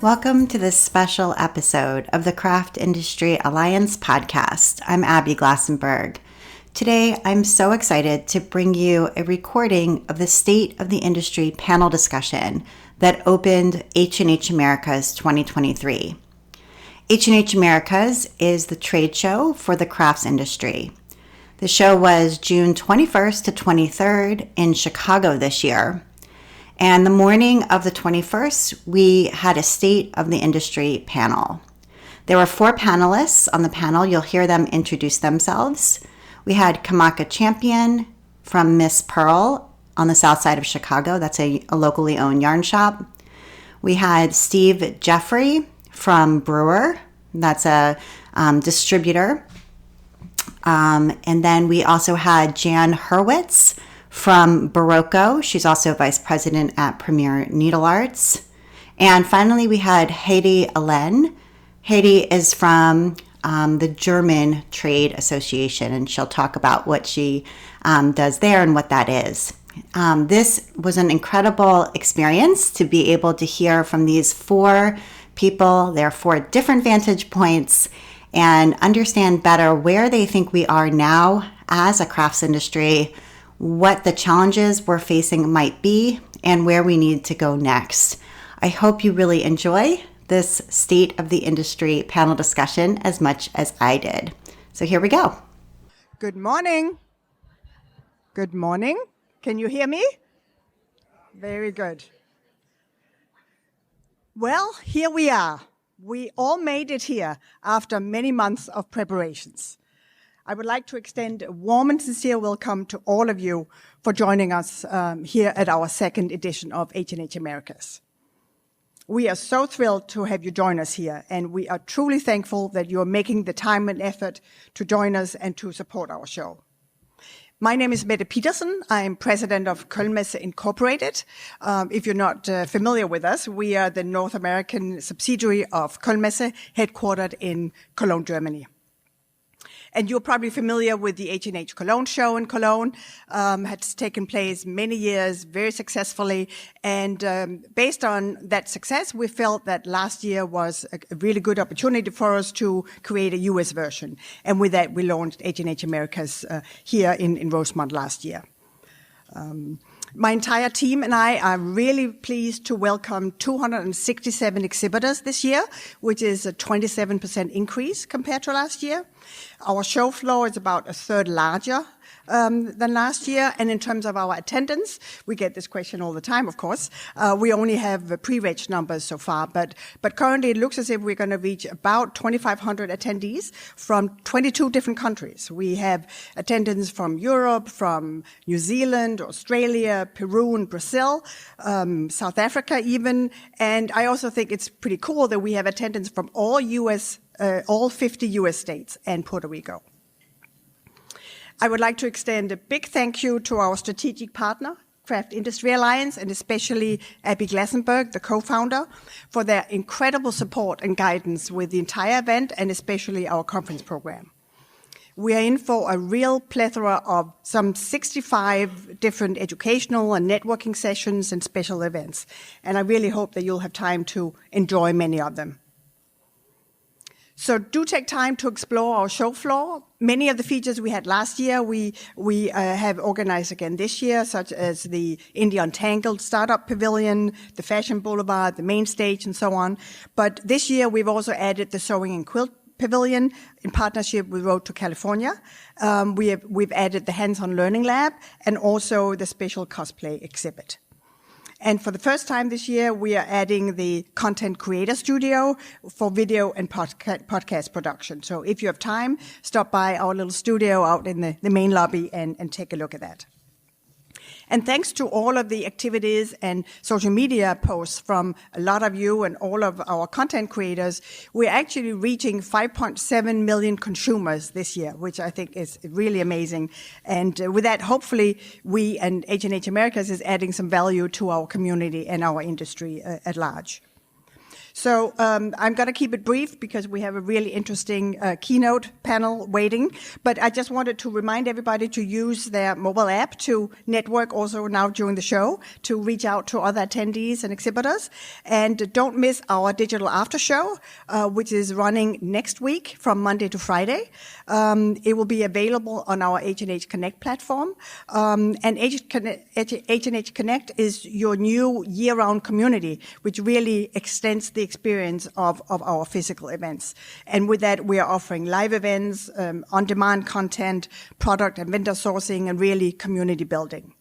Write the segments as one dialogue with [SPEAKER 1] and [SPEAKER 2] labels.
[SPEAKER 1] Welcome to this special episode of the Craft Industry Alliance podcast. I'm Abby Glassenberg. Today, I'm so excited to bring you a recording of the State of the Industry panel discussion that opened H&H Americas 2023. H&H Americas is the trade show for the crafts industry. The show was June 21st to 23rd in Chicago this year. And the morning of the 21st, we had a State of the Industry panel. There were 4 panelists on the panel. You'll hear them introduce themselves. We had Kamaca Champion from Miss Pearl on the south side of Chicago. That's a locally owned yarn shop. We had Steve Jeffery from Brewer. That's a distributor. And then we also had Jan Hurwitz from Barocco. She's also vice president at Premier Needle Arts. And finally, we had Hedi Ehlen. Hedi is from the German Trade Association, and she'll talk about what she does there and what that is. This was an incredible experience to be able to hear from these 4 people, their 4 different vantage points, and understand better where they think we are now as a crafts industry, what the challenges we're facing might be, and where we need to go next. I hope you really enjoy this State of the Industry panel discussion as much as I did. So here we go.
[SPEAKER 2] Good morning. Good morning. Can you hear me? Very good. Well, here we are. We all made it here after many months of preparations. I would like to extend a warm and sincere welcome to all of you for joining us here at our second edition of H&H Americas. We are so thrilled to have you join us here, and we are truly thankful that you are making the time and effort to join us and to support our show. My name is Mette Petersen. I am president of Kölnmesse Incorporated. If you're not familiar with us, we are the North American subsidiary of Kölnmesse, headquartered in Cologne, Germany. And you're probably familiar with the H&H Cologne show in Cologne. It's taken place many years, very successfully. And based on that success, we felt that last year was a really good opportunity for us to create a US version. And with that, we launched H&H Americas here in Rosemont last year. My entire team and I are really pleased to welcome 267 exhibitors this year, which is a 27% increase compared to last year. Our show floor is about a third larger than last year. And in terms of our attendance, we get this question all the time, of course. We only have pre-reg numbers so far, but currently it looks as if we're going to reach about 2,500 attendees from 22 different countries. We have attendance from Europe, from New Zealand, Australia, Peru, and Brazil, South Africa even. And I also think it's pretty cool that we have attendance from all 50 US states and Puerto Rico. I would like to extend a big thank you to our strategic partner, Craft Industry Alliance, and especially Abby Glassenberg, the co-founder, for their incredible support and guidance with the entire event and especially our conference program. We are in for a real plethora of some 65 different educational and networking sessions and special events, and I really hope that you'll have time to enjoy many of them. So do take time to explore our show floor. Many of the features we had last year, we have organized again this year, such as the India Untangled Startup Pavilion, the Fashion Boulevard, the main stage, and so on. But this year, we've also added the Sewing and Quilt Pavilion in partnership with Road to California. We've added the Hands-on Learning Lab and also the special cosplay exhibit. And for the first time this year, we are adding the Content Creator Studio for video and podcast production. So if you have time, stop by our little studio out in the main lobby and take a look at that. And thanks to all of the activities and social media posts from a lot of you and all of our content creators, we're actually reaching 5.7 million consumers this year, which I think is really amazing. And with that, hopefully, we and H&H Americas is adding some value to our community and our industry at large. So I'm going to keep it brief because we have a really interesting keynote panel waiting. But I just wanted to remind everybody to use their mobile app to network also now during the show, to reach out to other attendees and exhibitors. And don't miss our digital after show, which is running next week from Monday to Friday. It will be available on our H&H Connect platform. And H&H Connect is your new year-round community, which really extends the experience of our physical events. And with that, we are offering live events, on-demand content, product and vendor sourcing, and really community building.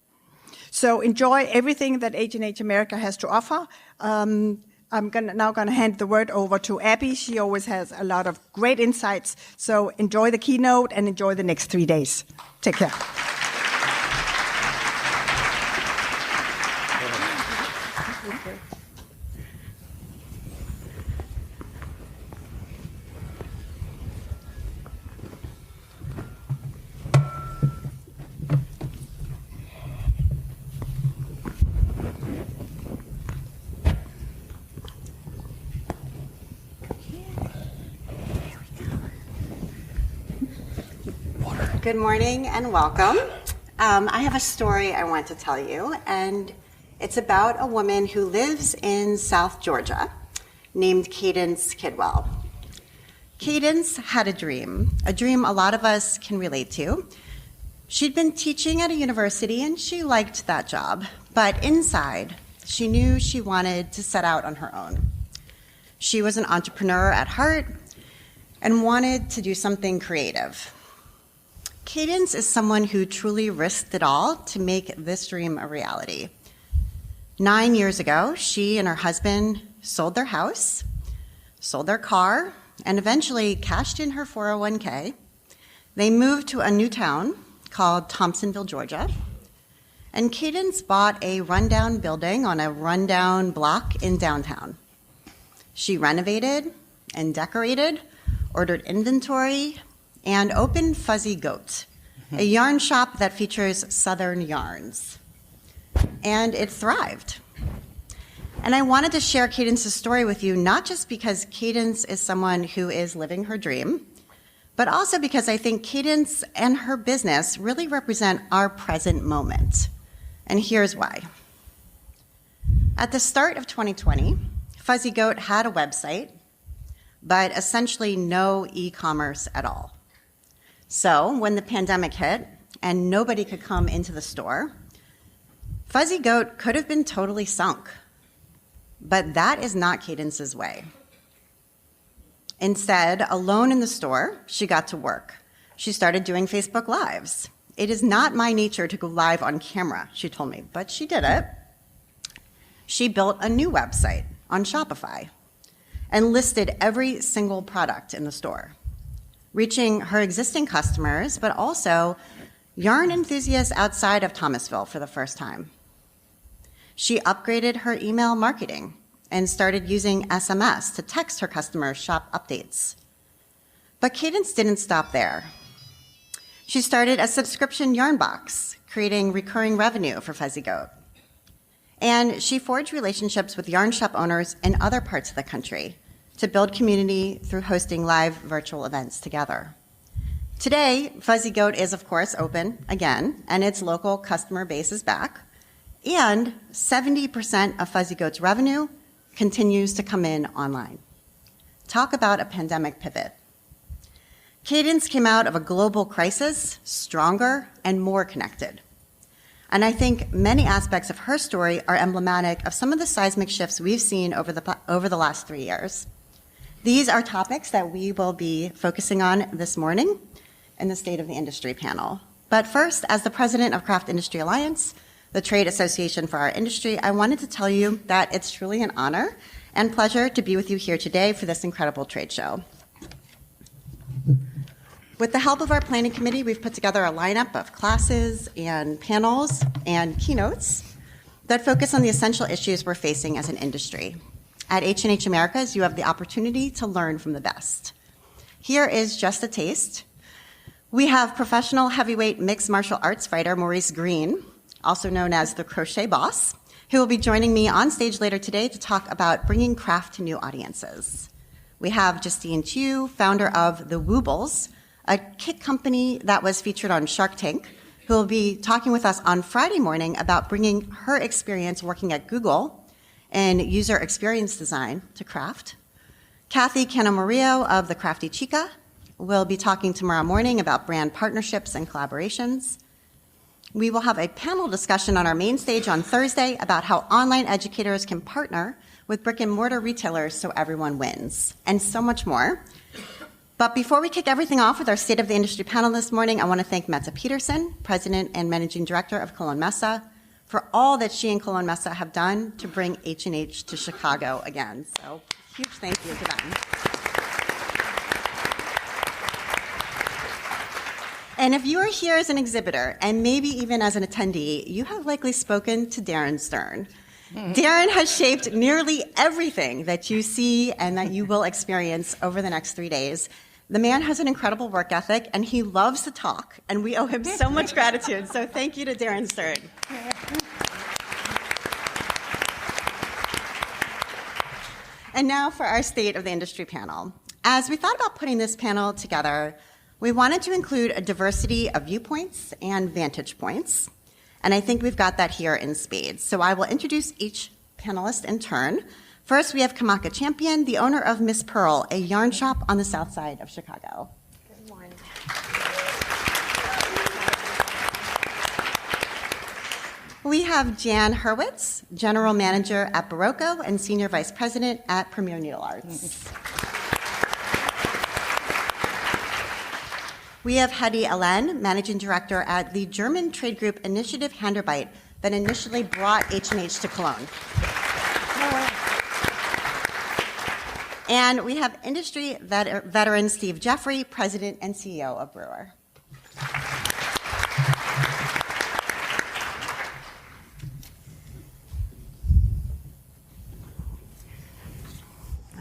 [SPEAKER 2] So enjoy everything that H&H America has to offer. I'm now going to hand the word over to Abby. She always has a lot of great insights. So enjoy the keynote and enjoy the next 3 days. Take care.
[SPEAKER 1] Good morning and welcome. I have a story I want to tell you, and it's about a woman who lives in South Georgia named Cadence Kidwell. Cadence had a dream a lot of us can relate to. She'd been teaching at a university and she liked that job, but inside, she knew she wanted to set out on her own. She was an entrepreneur at heart and wanted to do something creative. Cadence is someone who truly risked it all to make this dream a reality. 9 years ago, she and her husband sold their house, sold their car, and eventually cashed in her 401k. They moved to a new town called Thompsonville, Georgia, and Cadence bought a rundown building on a rundown block in downtown. She renovated and decorated, ordered inventory, and opened Fuzzy Goat, a yarn shop that features Southern yarns. And it thrived. And I wanted to share Cadence's story with you, not just because Cadence is someone who is living her dream, but also because I think Cadence and her business really represent our present moment. And here's why. At the start of 2020, Fuzzy Goat had a website, but essentially no e-commerce at all. So when the pandemic hit and nobody could come into the store, Fuzzy Goat could have been totally sunk. But that is not Cadence's way. Instead, alone in the store, she got to work. She started doing Facebook Lives. It is not my nature to go live on camera, she told me, but she did it. She built a new website on Shopify and listed every single product in the store, reaching her existing customers, but also yarn enthusiasts outside of Thomasville for the first time. She upgraded her email marketing and started using SMS to text her customers shop updates. But Cadence didn't stop there. She started a subscription yarn box, creating recurring revenue for Fuzzy Goat. And she forged relationships with yarn shop owners in other parts of the country to build community through hosting live virtual events together. Today, Fuzzy Goat is, of course, open again, and its local customer base is back. And 70% of Fuzzy Goat's revenue continues to come in online. Talk about a pandemic pivot. Cadence came out of a global crisis stronger and more connected. And I think many aspects of her story are emblematic of some of the seismic shifts we've seen over the last 3 years. These are topics that we will be focusing on this morning in the State of the Industry panel. But first, as the president of Craft Industry Alliance, the trade association for our industry, I wanted to tell you that it's truly an honor and pleasure to be with you here today for this incredible trade show. With the help of our planning committee, we've put together a lineup of classes and panels and keynotes that focus on the essential issues we're facing as an industry. At H&H Americas, you have the opportunity to learn from the best. Here is just a taste. We have professional heavyweight mixed martial arts fighter Maurice Green, also known as the Crochet Boss, who will be joining me on stage later today to talk about bringing craft to new audiences. We have Justine Chu, founder of The Woobles, a kit company that was featured on Shark Tank, who will be talking with us on Friday morning about bringing her experience working at Google in user experience design to craft. Kathy Canomario of The Crafty Chica will be talking tomorrow morning about brand partnerships and collaborations. We will have a panel discussion on our main stage on Thursday about how online educators can partner with brick and mortar retailers so everyone wins, and so much more. But before we kick everything off with our State of the Industry panel this morning, I want to thank Mette Peterson, President and Managing Director of Cologne Messe, for all that she and Cologne Messe have done to bring H&H to Chicago again. So huge thank you to them. And if you are here as an exhibitor, and maybe even as an attendee, you have likely spoken to Darren Stern. Darren has shaped nearly everything that you see and that you will experience over the next 3 days. The man has an incredible work ethic, and he loves to talk, and we owe him so much gratitude. So thank you to Darren Stern. And now for our State of the Industry panel. As we thought about putting this panel together, we wanted to include a diversity of viewpoints and vantage points. And I think we've got that here in spades. So I will introduce each panelist in turn. First, we have Kamaca Champion, the owner of Miss Pearl, a yarn shop on the south side of Chicago.
[SPEAKER 3] Good morning.
[SPEAKER 1] We have Jan Hurwitz, General Manager at Barocco and Senior Vice President at Premier Needle Arts. We have Hedi Ehlen, Managing Director at the German trade group Initiative Handarbeit that initially brought H&H to Cologne. And we have industry veteran Steve Jeffery, President and CEO of Brewer.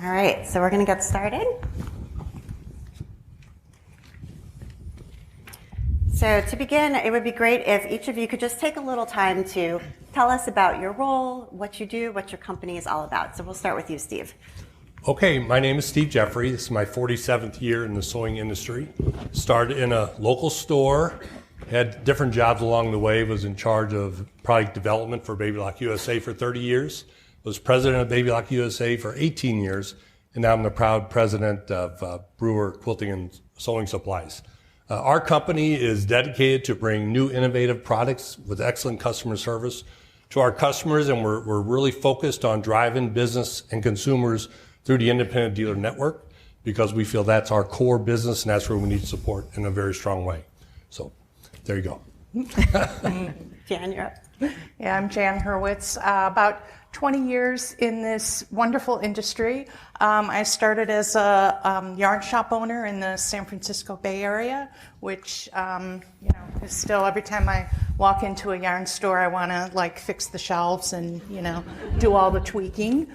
[SPEAKER 1] All right, so we're going to get started. So to begin, it would be great if each of you could just take a little time to tell us about your role, what you do, what your company is all about. So we'll start with you, Steve.
[SPEAKER 4] Okay, my name is Steve Jeffery. This is my 47th year in the sewing industry. Started in a local store, had different jobs along the way, was in charge of product development for Baby Lock USA for 30 years, was president of Baby Lock USA for 18 years, and now I'm the proud president of Brewer Quilting and Sewing Supplies. Our company is dedicated to bring new innovative products with excellent customer service to our customers, and we're really focused on driving business and consumers through the independent dealer network because we feel that's our core business and that's where we need support in a very strong way. So there you go.
[SPEAKER 1] Jan, you're up.
[SPEAKER 3] Yeah, I'm Jan Hurwitz. About 20 years in this wonderful industry. I started as a yarn shop owner in the San Francisco Bay Area, which is still every time I walk into a yarn store, I want to fix the shelves and do all the tweaking.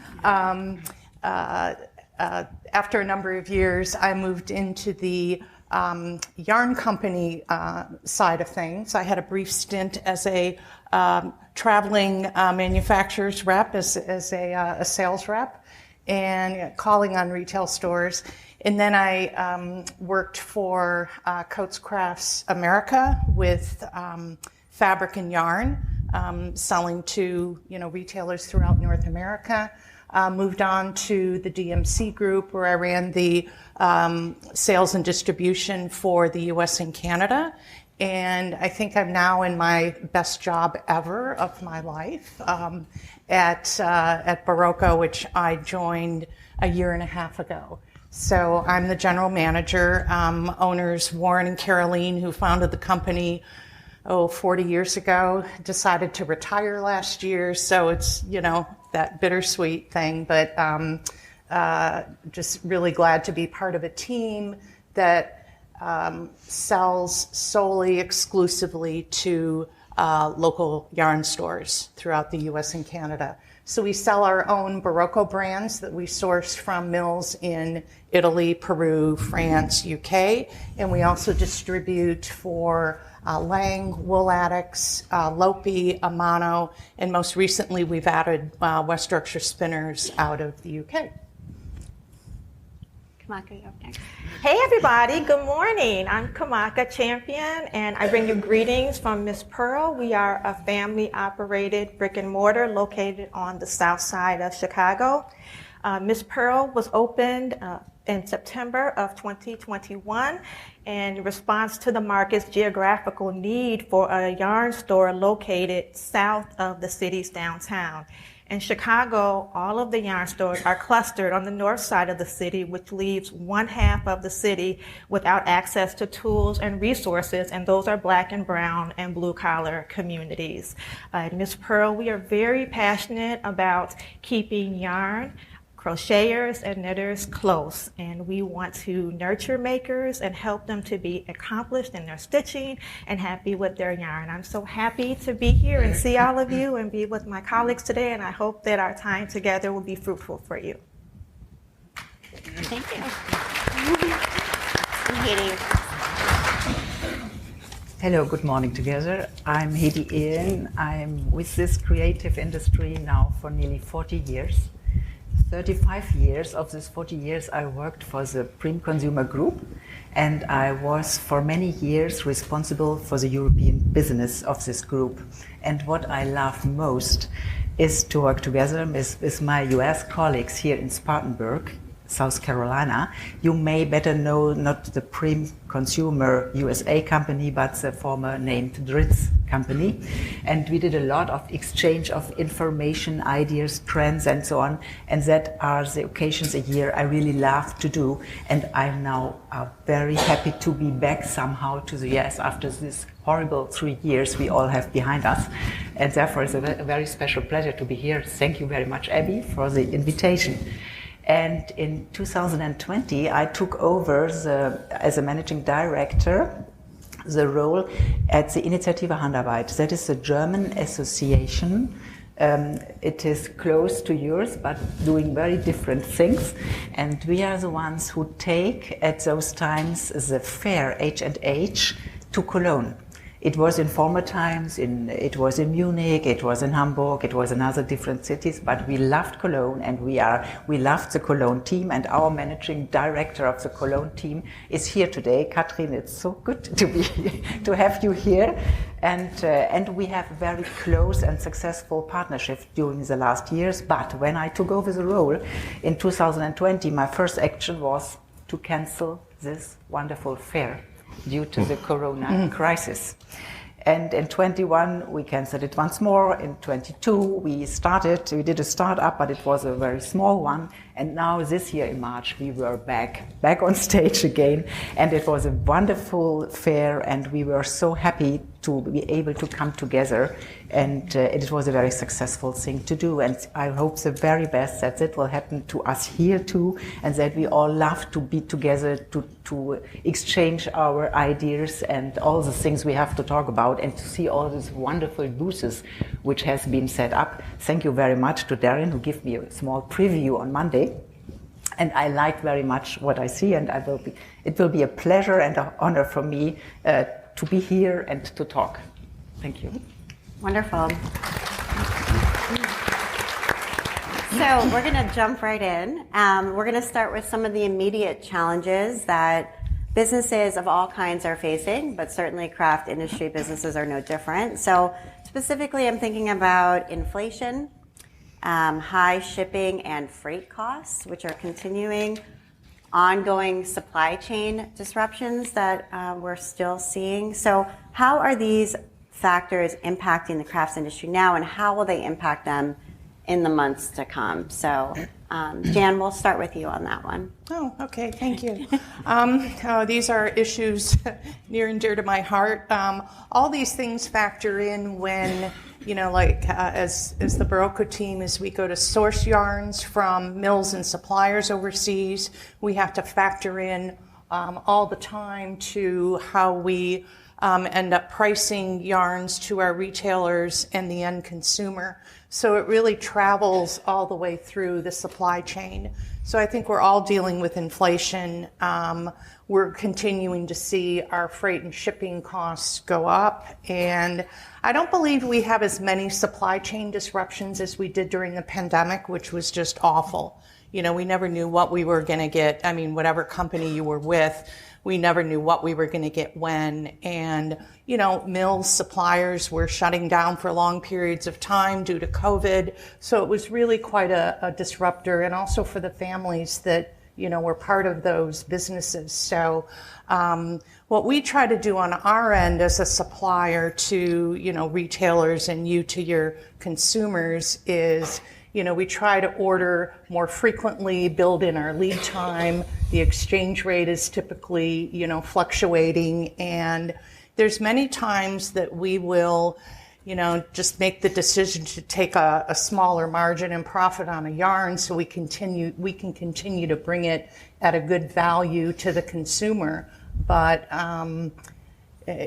[SPEAKER 3] After a number of years, I moved into the yarn company side of things. I had a brief stint as a traveling manufacturer's rep, as a sales rep, and calling on retail stores. And then I worked for Coats Crafts America with fabric and yarn, selling to retailers throughout North America. Moved on to the DMC Group, where I ran the sales and distribution for the US and Canada. And I think I'm now in my best job ever of my life at Barocco, which I joined a year and a half ago. So I'm the general manager. Owners Warren and Caroline, who founded the company 40 years ago, decided to retire last year. So it's, that bittersweet thing, but just really glad to be part of a team that sells solely, exclusively to local yarn stores throughout the US and Canada. So we sell our own Barocco brands that we source from mills in Italy, Peru, France, UK, and we also distribute for Lang, Wool Addicts, Lopi, Amano, and most recently we've added West Yorkshire Spinners out of the UK.
[SPEAKER 5] Kamaca, you're up next.
[SPEAKER 6] Hey everybody, good morning. I'm Kamaca Champion and I bring you greetings from Miss Pearl. We are a family operated brick and mortar located on the south side of Chicago. Miss Pearl was opened in September of 2021 in response to the market's geographical need for a yarn store located south of the city's downtown. In Chicago, all of the yarn stores are clustered on the north side of the city, which leaves one half of the city without access to tools and resources, and those are Black and brown and blue collar communities. At Miss Pearl, we are very passionate about keeping yarn, crocheters and knitters close, and we want to nurture makers and help them to be accomplished in their stitching and happy with their yarn. I'm so happy to be here and see all of you and be with my colleagues today, and I hope that our time together will be fruitful for you.
[SPEAKER 5] Thank you. Hedi.
[SPEAKER 7] Hello, good morning together. I'm Hedi Ehlen. I'm with this creative industry now for nearly 40 years. 35 years of these 40 years I worked for the Prim Consumer Group, and I was for many years responsible for the European business of this group. And what I love most is to work together with my US colleagues here in Spartanburg, South Carolina. You may better know not the Prim Consumer USA company, but the former named Dritz company. And we did a lot of exchange of information, ideas, trends, and so on. And that are the occasions a year I really love to do. And I'm now very happy to be back somehow to the US after this horrible 3 years we all have behind us. And therefore it's a very special pleasure to be here. Thank you very much, Abby, for the invitation. And in 2020, I took over as a managing director the role at the Initiative Handarbeit. That is a German association. It is close to yours, but doing very different things. And we are the ones who take, at those times, the fair H&H to Cologne. It was in former times, it was in Munich, it was in Hamburg, it was in other different cities, but we loved Cologne, and we loved the Cologne team, and our managing director of the Cologne team is here today. Katrin, it's so good to have you here, and we have very close and successful partnership during the last years. But when I took over the role in 2020, my first action was to cancel this wonderful fair due to the corona crisis. And in 21, we canceled it once more. In 22, we did a start-up, but it was a very small one. And now this year in March, we were back on stage again. And it was a wonderful fair, and we were so happy to be able to come together. And it was a very successful thing to do. And I hope the very best that it will happen to us here too, and that we all love to be together to exchange our ideas and all the things we have to talk about, and to see all these wonderful booths which has been set up. Thank you very much to Darren, who gave me a small preview on Monday. And I like very much what I see, and it will be a pleasure and an honor for me to be here and to talk. Thank you.
[SPEAKER 1] Wonderful. So we're going to jump right in. We're going to start with some of the immediate challenges that businesses of all kinds are facing, but certainly craft industry businesses are no different. So specifically, I'm thinking about inflation, high shipping and freight costs, which are continuing, ongoing supply chain disruptions that we're still seeing. So how are these factors impacting the crafts industry now, and how will they impact them in the months to come? So Jan, we'll start with you on that one.
[SPEAKER 3] Oh, okay, thank you. These are issues near and dear to my heart. All these things factor in when, as the Barocco team, as we go to source yarns from mills and suppliers overseas, we have to factor in all the time to how we end up pricing yarns to our retailers and the end consumer. So it really travels all the way through the supply chain. So I think we're all dealing with inflation. We're continuing to see our freight and shipping costs go up. And I don't believe we have as many supply chain disruptions as we did during the pandemic, which was just awful. You know, we never knew what we were going to get. I mean, whatever company you were with, we never knew what we were going to get when. And, you know, mills, suppliers were shutting down for long periods of time due to COVID. So it was really quite a disruptor, and also for the families that, you know, were part of those businesses. So what we try to do on our end as a supplier to, you know, retailers and you to your consumers is, you know, we try to order more frequently, build in our lead time. The exchange rate is typically, you know, fluctuating. And there's many times that we will, you know, just make the decision to take a smaller margin and profit on a yarn so we can continue to bring it at a good value to the consumer. But,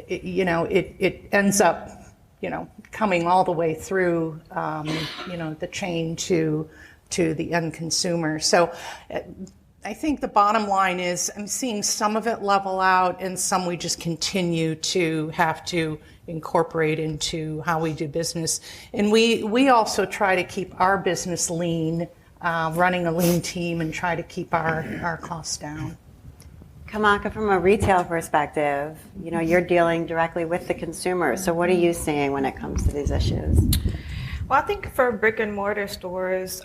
[SPEAKER 3] you know, it ends up, you know, coming all the way through, you know, the chain to the end consumer. So I think the bottom line is I'm seeing some of it level out, and some we just continue to have to incorporate into how we do business. And we also try to keep our business lean, running a lean team, and try to keep our costs down.
[SPEAKER 1] Kamaca, from a retail perspective, you know, you're dealing directly with the consumer. So what are you seeing when it comes to these issues?
[SPEAKER 6] Well, I think for brick and mortar stores,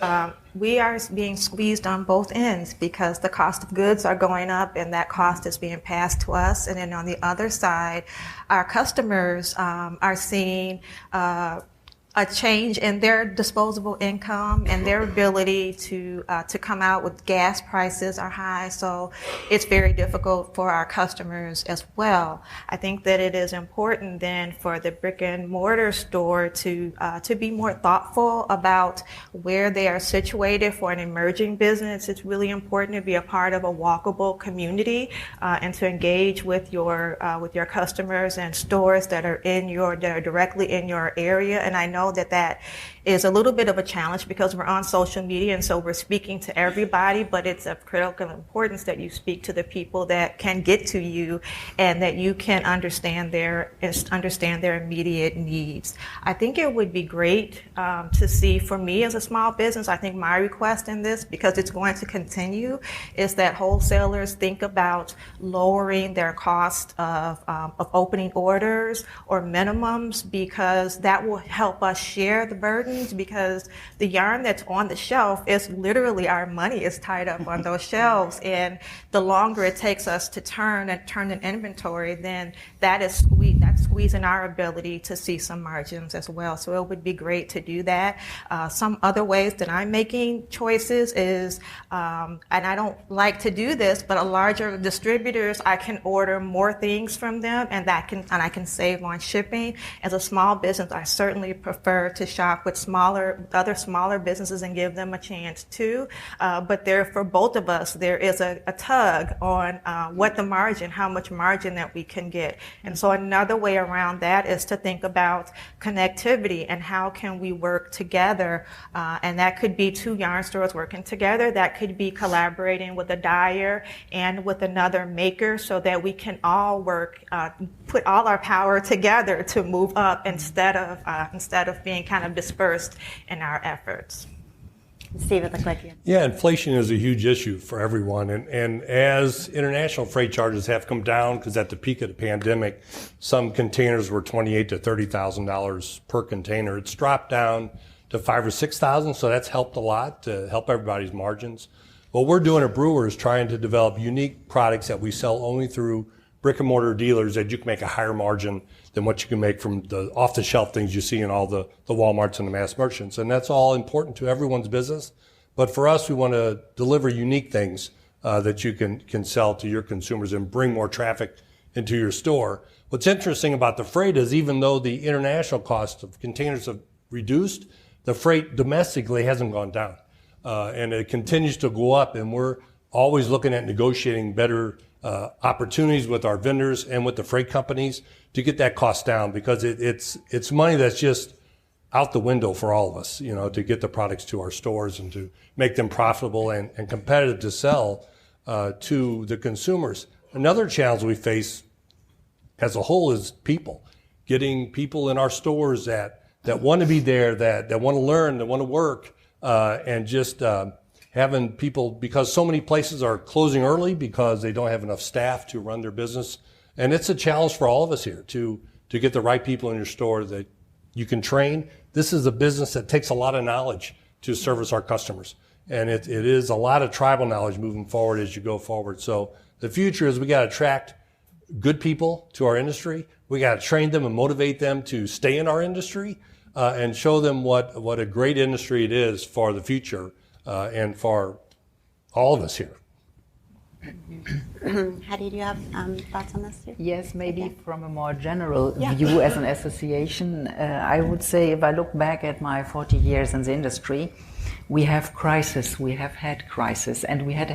[SPEAKER 6] we are being squeezed on both ends because the cost of goods are going up and that cost is being passed to us. And then on the other side, our customers are seeing a change in their disposable income, and their ability to come out with gas prices are high. So it's very difficult for our customers as well. I think that it is important then for the brick and mortar store to be more thoughtful about where they are situated. For an emerging business, it's really important to be a part of a walkable community and to engage with your customers and stores that are directly in your area. And I know that is a little bit of a challenge because we're on social media, and so we're speaking to everybody, but it's of critical importance that you speak to the people that can get to you and that you can understand their immediate needs. I think it would be great to see, for me as a small business, I think my request in this, because it's going to continue, is that wholesalers think about lowering their cost of opening orders or minimums, because that will help us share the burden, because the yarn that's on the shelf is literally our money is tied up on those shelves. And the longer it takes us to turn an inventory, then that's squeezing our ability to see some margins as well. So it would be great to do that. Some other ways that I'm making choices is, and I don't like to do this, but a larger distributors, I can order more things from them, and I can save on shipping. As a small business, I certainly prefer to shop with other smaller businesses and give them a chance too. But for both of us, there is a tug on how much margin that we can get. And so another way around that is to think about connectivity and how can we work together. And that could be two yarn stores working together. That could be collaborating with a dyer and with another maker, so that we can all work, put all our power together to move up instead of being kind of dispersed in our efforts.
[SPEAKER 1] Steve, at the click here.
[SPEAKER 4] Yeah, inflation is a huge issue for everyone. And as international freight charges have come down, because at the peak of the pandemic, some containers were $28,000 to $30,000 per container. It's dropped down to $5,000 or $6,000, so that's helped a lot to help everybody's margins. What we're doing at Brewer is trying to develop unique products that we sell only through brick and mortar dealers, that you can make a higher margin than what you can make from the off-the-shelf things you see in all the Walmarts and the mass merchants. And that's all important to everyone's business. But for us, we want to deliver unique things that you can sell to your consumers and bring more traffic into your store. What's interesting about the freight is, even though the international cost of containers have reduced, the freight domestically hasn't gone down. And it continues to go up, and we're always looking at negotiating better opportunities with our vendors and with the freight companies to get that cost down, because it's money that's just out the window for all of us, to get the products to our stores and to make them profitable and competitive to sell to the consumers. Another challenge we face as a whole is people. Getting people in our stores that want to be there, that want to learn, that want to work, and just having people, because so many places are closing early because they don't have enough staff to run their business. And it's a challenge for all of us here to get the right people in your store that you can train. This is a business that takes a lot of knowledge to service our customers. And it is a lot of tribal knowledge moving forward as you go forward. So the future is we got to attract good people to our industry. We got to train them and motivate them to stay in our industry and show them what a great industry it is for the future and for all of us here.
[SPEAKER 1] Hedi, do you have thoughts on this too?
[SPEAKER 7] Yes, maybe from a more general view as an association, I would say if I look back at my 40 years in the industry, we have had crisis, and we have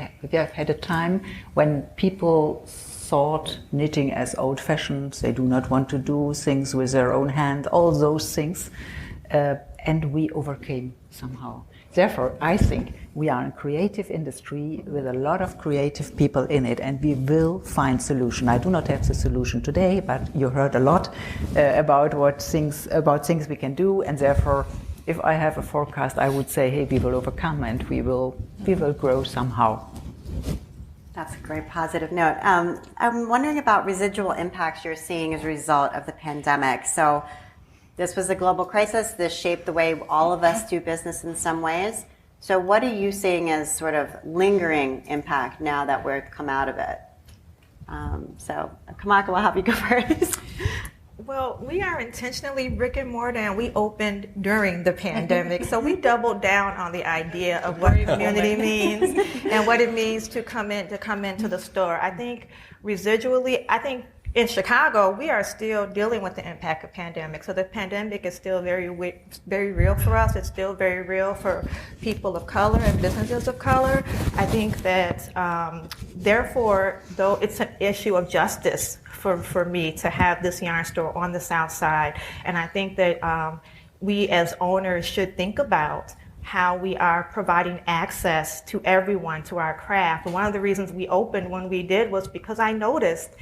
[SPEAKER 7] had a time when people thought knitting as old-fashioned, they do not want to do things with their own hand, all those things, and we overcame somehow. Therefore, I think we are in a creative industry with a lot of creative people in it, and we will find solution. I do not have the solution today, but you heard a lot about things we can do, and therefore, if I have a forecast, I would say, hey, we will overcome and we will grow somehow.
[SPEAKER 1] That's a great positive note. I'm wondering about residual impacts you're seeing as a result of the pandemic. So this was a global crisis. This shaped the way all of us do business in some ways. So what are you seeing as sort of lingering impact now that we've come out of it? So Kamaca, we'll have you go first.
[SPEAKER 6] Well, we are intentionally brick and mortar, and we opened during the pandemic. So we doubled down on the idea of what community means and what it means to come into the store. I think residually, in Chicago, we are still dealing with the impact of pandemic. So the pandemic is still very real for us. It's still very real for people of color and businesses of color. I think that, therefore, though it's an issue of justice for me to have this yarn store on the South Side. And I think that we as owners should think about how we are providing access to everyone to our craft. And one of the reasons we opened when we did was because I noticed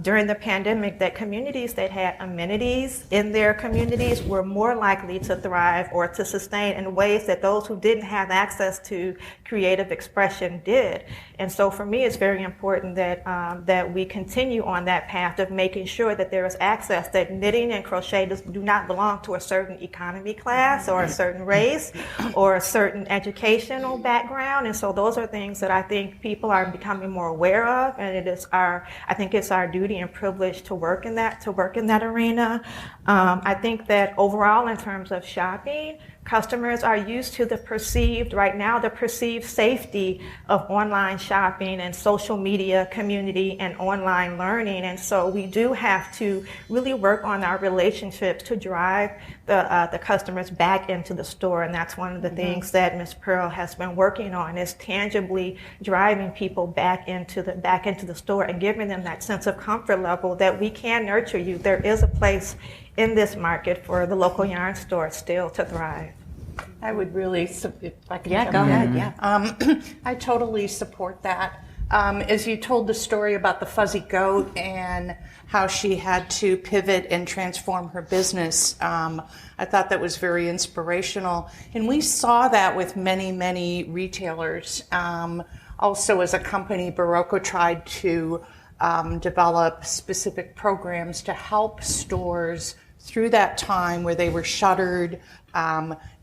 [SPEAKER 6] during the pandemic that communities that had amenities in their communities were more likely to thrive or to sustain in ways that those who didn't have access to creative expression did. And so for me, it's very important that we continue on that path of making sure that there is access, that knitting and crochet do not belong to a certain economy class or a certain race or a certain educational background. And so those are things that I think people are becoming more aware of, and I think it's our duty and privilege to work in that arena. I think that overall, in terms of shopping, customers are used to the perceived safety of online shopping and social media community and online learning. And so we do have to really work on our relationships to drive the customers back into the store. And that's one of the things that Ms. Pearl has been working on, is tangibly driving people back into the store and giving them that sense of comfort level that we can nurture you. There is a place in this market for the local yarn store still to thrive.
[SPEAKER 3] I would really, if I can
[SPEAKER 1] go ahead. Yeah.
[SPEAKER 3] I totally support that. As you told the story about the fuzzy goat and how she had to pivot and transform her business, I thought that was very inspirational. And we saw that with many, many retailers. Also, as a company, Barocco tried to develop specific programs to help stores through that time where they were shuttered.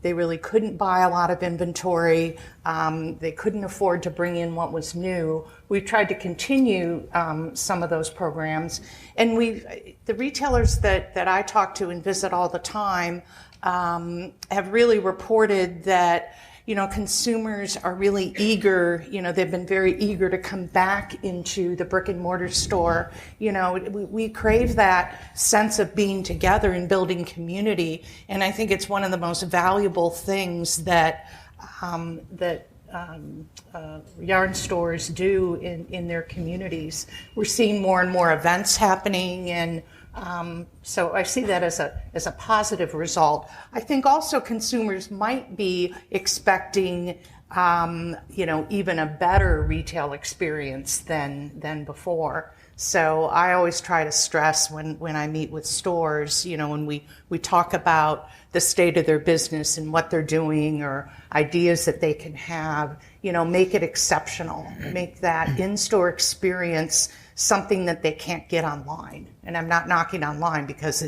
[SPEAKER 3] They really couldn't buy a lot of inventory. They couldn't afford to bring in what was new. We tried to continue some of those programs. And the retailers that I talk to and visit all the time have really reported that, consumers are really eager, they've been very eager to come back into the brick and mortar store. We crave that sense of being together and building community. And I think it's one of the most valuable things that yarn stores do in their communities. We're seeing more and more events happening, and so I see that as a positive result. I think also consumers might be expecting even a better retail experience than before. So I always try to stress when I meet with stores, when we talk about the state of their business and what they're doing or ideas that they can have, make it exceptional, make that in-store experience something that they can't get online. And I'm not knocking online because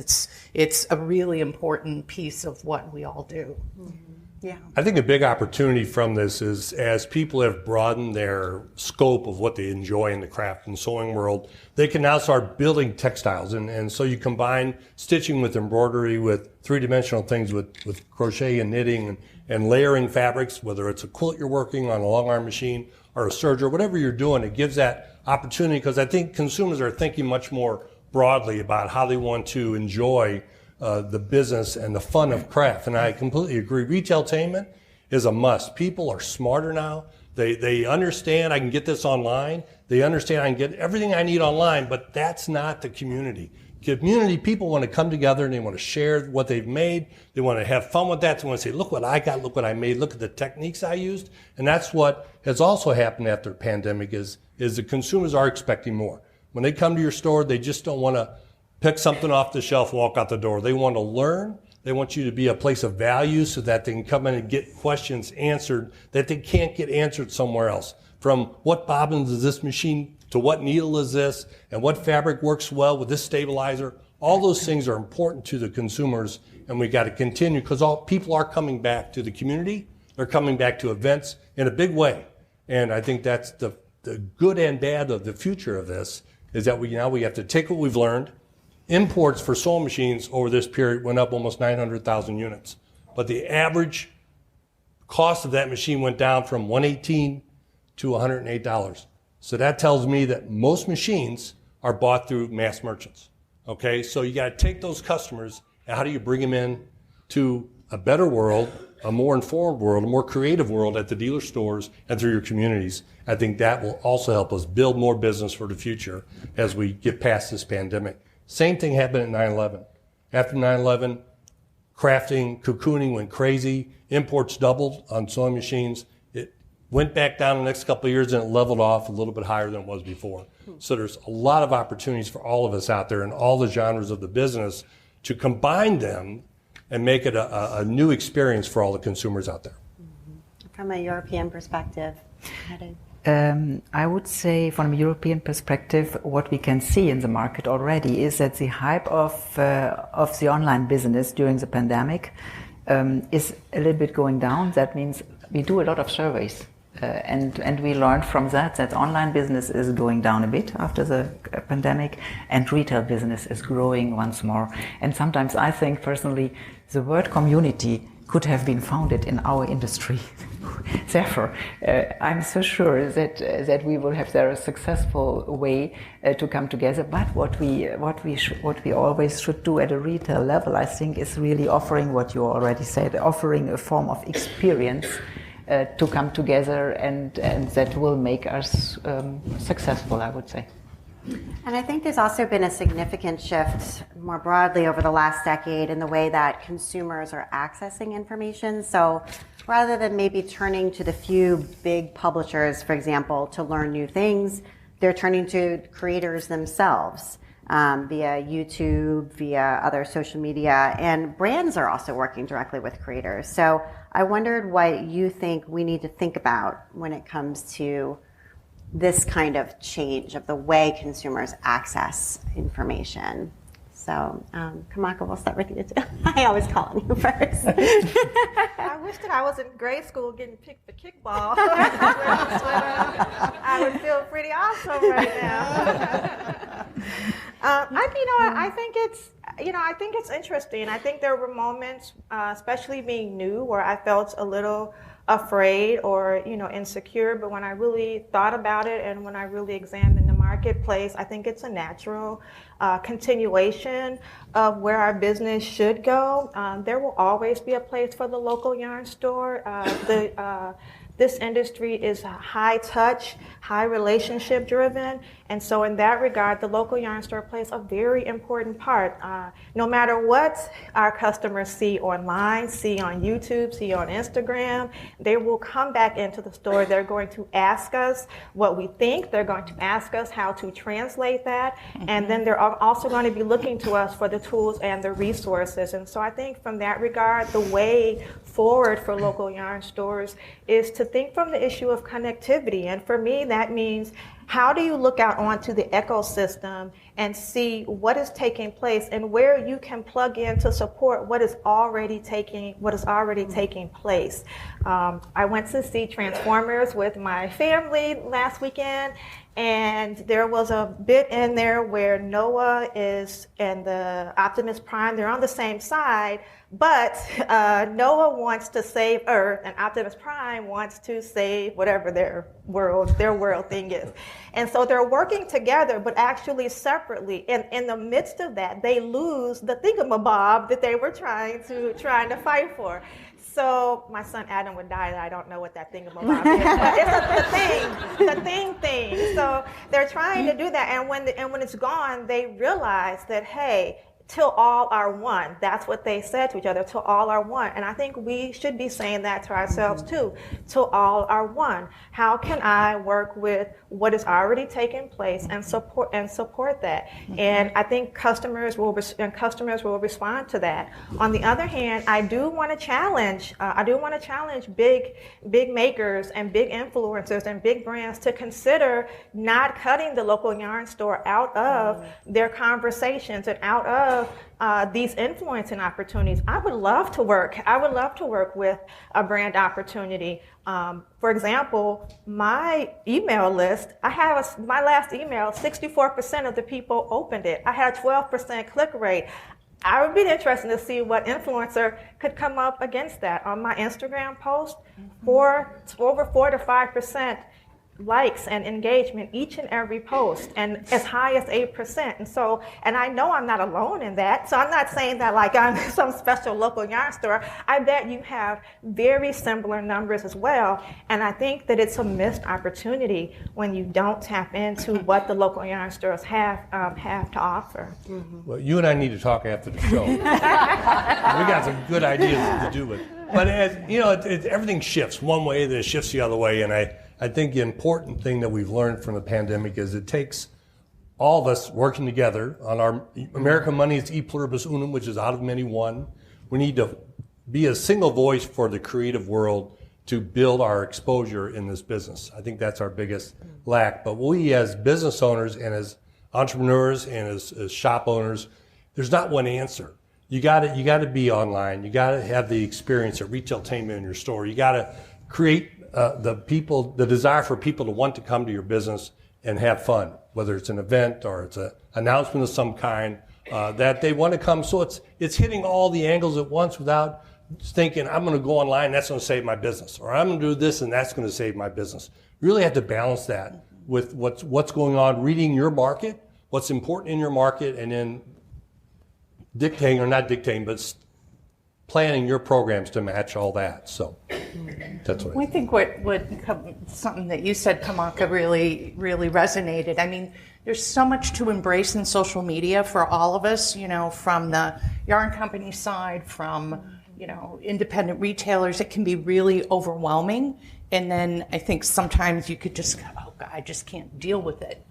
[SPEAKER 3] it's a really important piece of what we all do. Mm-hmm. Yeah.
[SPEAKER 4] I think a big opportunity from this is as people have broadened their scope of what they enjoy in the craft and sewing world, they can now start building textiles. And so you combine stitching with embroidery, with three-dimensional things, with crochet and knitting and layering fabrics, whether it's a quilt you're working on, a long arm machine, or a serger, whatever you're doing, it gives that opportunity because I think consumers are thinking much more broadly about how they want to enjoy the business and the fun of craft. And I completely agree. Retailtainment is a must. People are smarter now. They understand I can get this online. They understand I can get everything I need online, but that's not the community. Community, people want to come together and they want to share what they've made. They want to have fun with that. They want to say, look what I got, look what I made, look at the techniques I used. And that's what has also happened after the pandemic is the consumers are expecting more. When they come to your store, they just don't want to pick something off the shelf and walk out the door. They want to learn. They want you to be a place of value so that they can come in and get questions answered that they can't get answered somewhere else. From what bobbins is this machine to what needle is this and what fabric works well with this stabilizer. All those things are important to the consumers, and we got to continue because all people are coming back to the community. They're coming back to events in a big way. And I think that's the good and bad of the future of this is that we have to take what we've learned. Imports for sewing machines over this period went up almost 900,000 units. But the average cost of that machine went down from $118 to $108. So that tells me that most machines are bought through mass merchants. Okay, so you got to take those customers and how do you bring them in to a better world, a more informed world, a more creative world at the dealer stores and through your communities. I think that will also help us build more business for the future as we get past this pandemic. Same thing happened at 9/11. After 9/11, crafting, cocooning went crazy. Imports doubled on sewing machines. It went back down the next couple of years and it leveled off a little bit higher than it was before. So there's a lot of opportunities for all of us out there in all the genres of the business to combine them and make it a new experience for all the consumers out there.
[SPEAKER 1] From a European perspective, Hedi?
[SPEAKER 7] I would say from a European perspective, what we can see in the market already is that the hype of the online business during the pandemic is a little bit going down. That means we do a lot of surveys and we learned from that online business is going down a bit after the pandemic and retail business is growing once more. And sometimes I think personally the word community could have been founded in our industry. Therefore, I'm so sure that we will have there a successful way to come together. But what we always should do at a retail level, I think, is really offering what you already said, offering a form of experience to come together, and that will make us successful, I would say.
[SPEAKER 1] And I think there's also been a significant shift more broadly over the last decade in the way that consumers are accessing information. So rather than maybe turning to the few big publishers, for example, to learn new things, they're turning to creators themselves via YouTube, via other social media, and brands are also working directly with creators. So I wondered what you think we need to think about when it comes to this kind of change of the way consumers access information. So, Kamaca, we'll start with you too. I always call on you first.
[SPEAKER 6] I wish that I was in grade school getting picked for kickball. I would feel pretty awesome right now. I think it's interesting. I think there were moments, especially being new, where I felt a little afraid or insecure, but when I really thought about it and when I really examined the marketplace, I think it's a natural continuation of where our business should go. There will always be a place for the local yarn store. this industry is high touch, high relationship driven. And so in that regard, the local yarn store plays a very important part. No matter what our customers see online, see on YouTube, see on Instagram, they will come back into the store. They're going to ask us what we think. They're going to ask us how to translate that. And then they're also going to be looking to us for the tools and the resources. And so I think from that regard, the way forward for local yarn stores is to think from the issue of connectivity. And for me, that means how do you look out onto the ecosystem and see what is taking place and where you can plug in to support what is already taking place. I went to see Transformers with my family last weekend, and there was a bit in there where Noah and the Optimus Prime, they're on the same side, but Noah wants to save Earth, and Optimus Prime wants to save whatever their world thing is. And so they're working together, but actually separately. And in the midst of that, they lose the thingamabob that they were trying to fight for. So my son Adam would die that I don't know what that thingamabob is. But it's the thing. So they're trying to do that, and when it's gone, they realize that, hey, till all are one. That's what they said to each other, till all are one. And I think we should be saying that to ourselves too, till all are one. How can I work with what is already taking place and support that? And I think customers will respond to that. On the other hand, I do want to challenge big makers and big influencers and big brands to consider not cutting the local yarn store out of their conversations and out of these influencing opportunities. I would love to work with a brand opportunity. For example, my email list, my last email, 64% of the people opened it. I had a 12% click rate. I would be interested to see what influencer could come up against that. On my Instagram post, over 4 to 5% likes and engagement each and every post, and as high as 8%. And I know I'm not alone in that. So I'm not saying that like I'm some special local yarn store. I bet you have very similar numbers as well. And I think that it's a missed opportunity when you don't tap into what the local yarn stores have to offer.
[SPEAKER 4] Well, you and I need to talk after the show. We got some good ideas to do with it. But as you know, everything shifts one way, then it shifts the other way, and I think the important thing that we've learned from the pandemic is it takes all of us working together on our American money is e pluribus unum, which is out of many one. We need to be a single voice for the creative world to build our exposure in this business. I think that's our biggest lack. But we as business owners and as entrepreneurs and as shop owners, there's not one answer. You got to be online. You got to have the experience at retailtainment in your store. You got to create the desire for people to want to come to your business and have fun, whether it's an event or it's an announcement of some kind, that they want to come. So it's hitting all the angles at once without thinking, I'm going to go online, that's going to save my business, or I'm going to do this and that's going to save my business. You really have to balance that with what's going on, reading your market, what's important in your market, and then dictating, or not dictating, but planning your programs to match all that. So that's what
[SPEAKER 3] I think what something that you said, Kamaca, really resonated. I mean, there's so much to embrace in social media for all of us, from the yarn company side, from, independent retailers. It can be really overwhelming. And then I think sometimes you could just go, oh God, I just can't deal with it.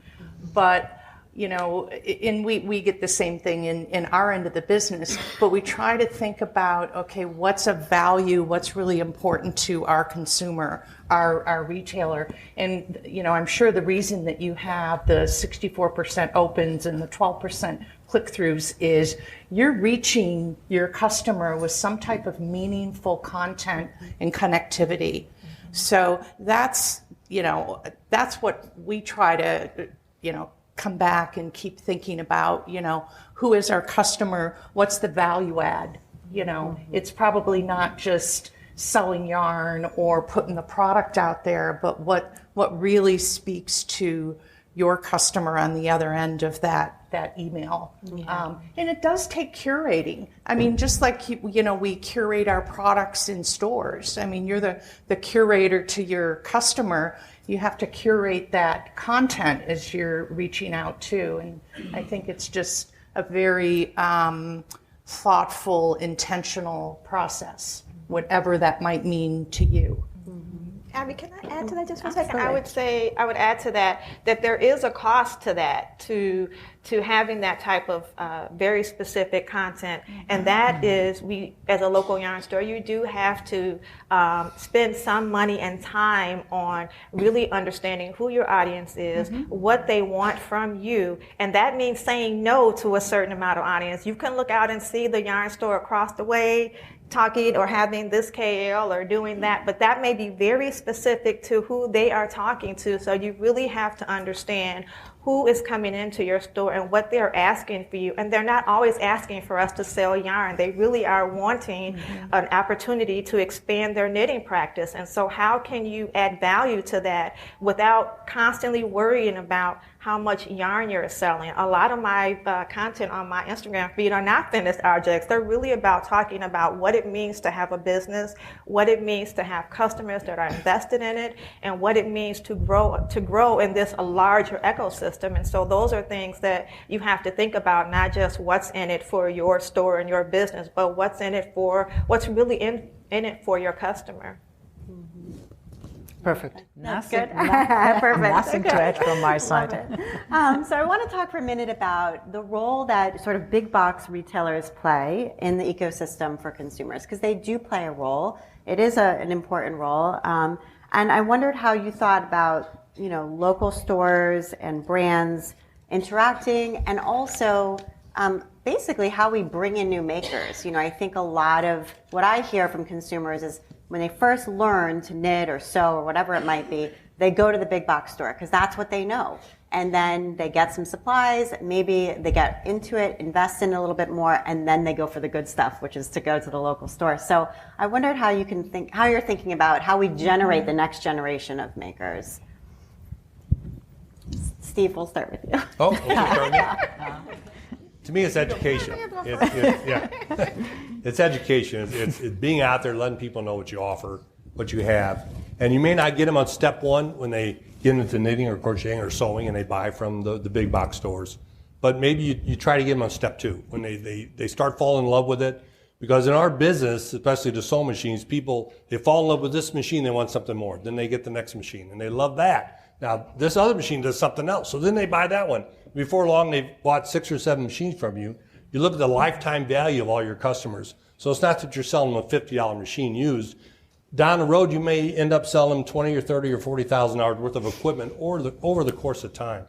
[SPEAKER 3] But and we get the same thing in our end of the business, but we try to think about, okay, what's of value, what's really important to our consumer, our retailer. And, I'm sure the reason that you have the 64% opens and the 12% click-throughs is you're reaching your customer with some type of meaningful content and connectivity. So that's what we try to, come back and keep thinking about, who is our customer? What's the value add? It's probably not just selling yarn or putting the product out there, but what really speaks to your customer on the other end of that email. And it does take curating. I mean, just like, we curate our products in stores. I mean, you're the curator to your customer. You have to curate that content as you're reaching out to. And I think it's just a very thoughtful, intentional process, whatever that might mean to you.
[SPEAKER 6] Abby, can I add to that just for a second? I would add to that there is a cost to that, to having that type of very specific content, and that is, we as a local yarn store, you do have to spend some money and time on really understanding who your audience is, what they want from you, and that means saying no to a certain amount of audience. You can look out and see the yarn store across the way talking or having this KL or doing that, but that may be very specific to who they are talking to. So you really have to understand who is coming into your store and what they're asking for you. And they're not always asking for us to sell yarn. They really are wanting an opportunity to expand their knitting practice. And so how can you add value to that without constantly worrying about how much yarn you're selling? A lot of my content on my Instagram feed are not finished objects. They're really about talking about what it means to have a business, what it means to have customers that are invested in it, and what it means to grow in this larger ecosystem. And so those are things that you have to think about, not just what's in it for your store and your business, but what's really in it for your customer.
[SPEAKER 7] Perfect.
[SPEAKER 1] Nothing,
[SPEAKER 7] Perfect. Nothing to add from my side.
[SPEAKER 1] So I want to talk for a minute about the role that sort of big box retailers play in the ecosystem for consumers, because they do play a role. It is an important role. And I wondered how you thought about, local stores and brands interacting, and also basically how we bring in new makers. I think a lot of what I hear from consumers is when they first learn to knit or sew or whatever it might be, they go to the big box store because that's what they know. And then they get some supplies, maybe they get into it, invest in a little bit more, and then they go for the good stuff, which is to go to the local store. So I wondered how you're thinking about how we generate the next generation of makers. Steve, we'll start with you.
[SPEAKER 4] Oh, okay. To me, it's education. It's education. It's being out there, letting people know what you offer, what you have. And you may not get them on step one when they get into knitting or crocheting or sewing and they buy from the big box stores. But maybe you try to get them on step two when they start falling in love with it. Because in our business, especially the sewing machines, they fall in love with this machine, they want something more. Then they get the next machine and they love that. Now, this other machine does something else. So then they buy that one. Before long, they've bought 6 or 7 machines from you. You look at the lifetime value of all your customers. So it's not that you're selling them a $50 machine used. Down the road, you may end up selling them $20 or $30 or $40,000 worth of equipment over the course of time.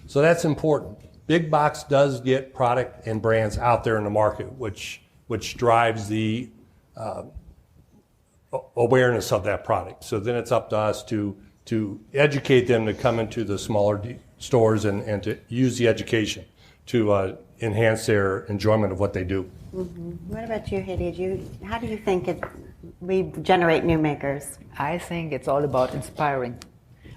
[SPEAKER 4] So that's important. Big box does get product and brands out there in the market, which drives the awareness of that product. So then it's up to us to educate them to come into the smaller stores and to use the education to enhance their enjoyment of what they do.
[SPEAKER 1] What about you, Hedi? How do you think we generate new makers?
[SPEAKER 7] I think it's all about inspiring.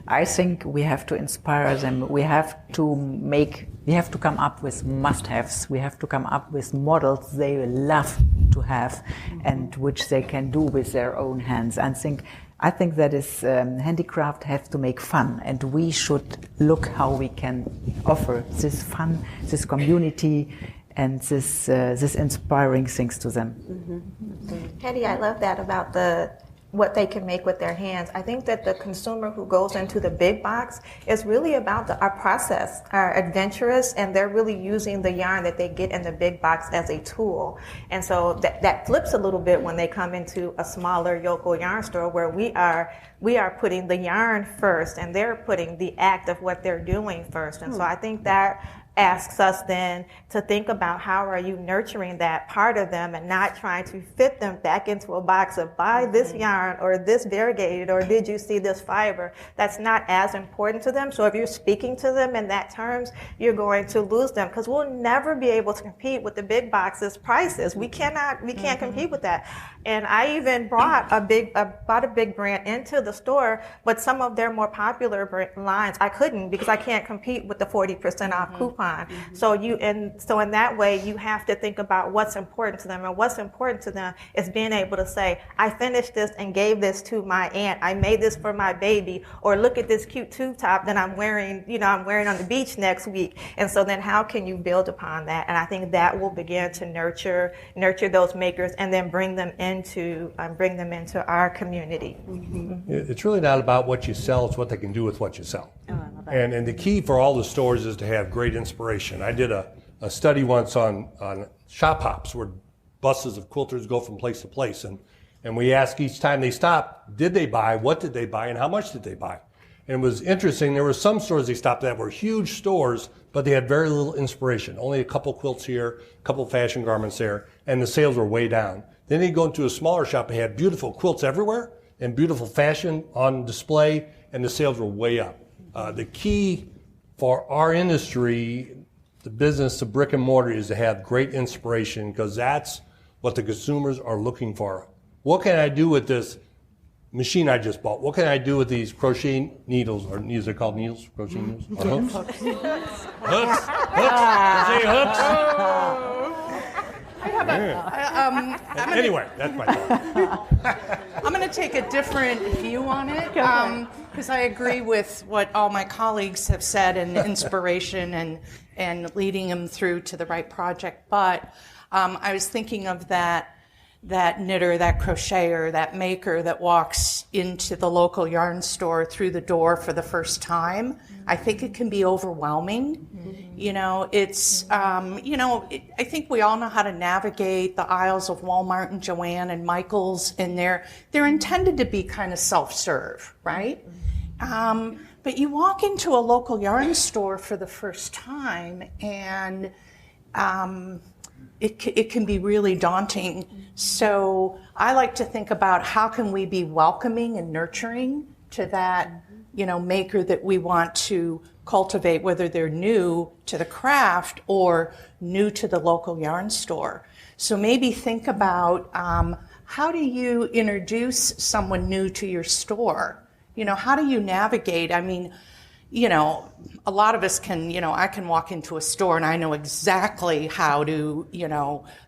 [SPEAKER 7] I think we have to inspire them. We have to come up with must-haves. We have to come up with models they love to have and which they can do with their own hands. I think that is handicraft has to make fun, and we should look how we can offer this fun, this community, and this inspiring things to them.
[SPEAKER 6] Hedi, I love that about what they can make with their hands. I think that the consumer who goes into the big box is really about our process, are adventurous, and they're really using the yarn that they get in the big box as a tool. And so that flips a little bit when they come into a smaller local yarn store where we are putting the yarn first and they're putting the act of what they're doing first. And so I think that asks us then to think about how are you nurturing that part of them and not trying to fit them back into a box of buy this yarn or this variegated or did you see this fiber. That's not as important to them. So if you're speaking to them in that terms, you're going to lose them because we'll never be able to compete with the big boxes prices. We can't compete with that. And I even brought a big brand into the store, but some of their more popular lines I couldn't because I can't compete with the 40% off coupon. So in that way, you have to think about what's important to them, and what's important to them is being able to say, I finished this and gave this to my aunt. I made this for my baby, or look at this cute tube top that I'm wearing on the beach next week. And so then how can you build upon that? And I think that will begin to nurture those makers and then bring them into our community.
[SPEAKER 4] It's really not about what you sell, it's what they can do with what you sell. And the key for all the stores is to have great inspiration. I did a study once on shop hops where buses of quilters go from place to place. And we ask each time they stop, did they buy, what did they buy, and how much did they buy? And it was interesting. There were some stores they stopped at were huge stores, but they had very little inspiration. Only a couple quilts here, a couple fashion garments there, and the sales were way down. Then they go into a smaller shop and had beautiful quilts everywhere and beautiful fashion on display, and the sales were way up. The key for our industry, the business of brick and mortar, is to have great inspiration because that's what the consumers are looking for. What can I do with this machine I just bought? What can I do with these crochet needles, or needles are called needles? Crochet needles? Or hooks? Hooks? Crochet hooks? Anyway, that's my thought.
[SPEAKER 3] I'm going to take a different view on it because I agree with what all my colleagues have said and inspiration and leading them through to the right project. But I was thinking of that knitter, that crocheter, that maker that walks into the local yarn store through the door for the first time. I think it can be overwhelming. I think we all know how to navigate the aisles of Walmart and Joann and Michael's, and they're intended to be kind of self-serve, right? But you walk into a local yarn store for the first time, and it can be really daunting. So I like to think about how can we be welcoming and nurturing to that, maker that we want to cultivate, whether they're new to the craft or new to the local yarn store. So maybe think about how do you introduce someone new to your store? How do you navigate? I mean, a lot of us can, I can walk into a store and I know exactly how to,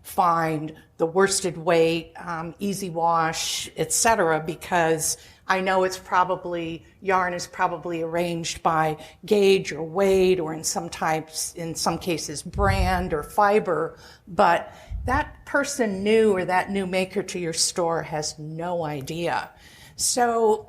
[SPEAKER 3] find the worsted weight, easy wash, etc., because I know yarn is probably arranged by gauge or weight, or in some cases, brand or fiber, but that person new or that new maker to your store has no idea. So,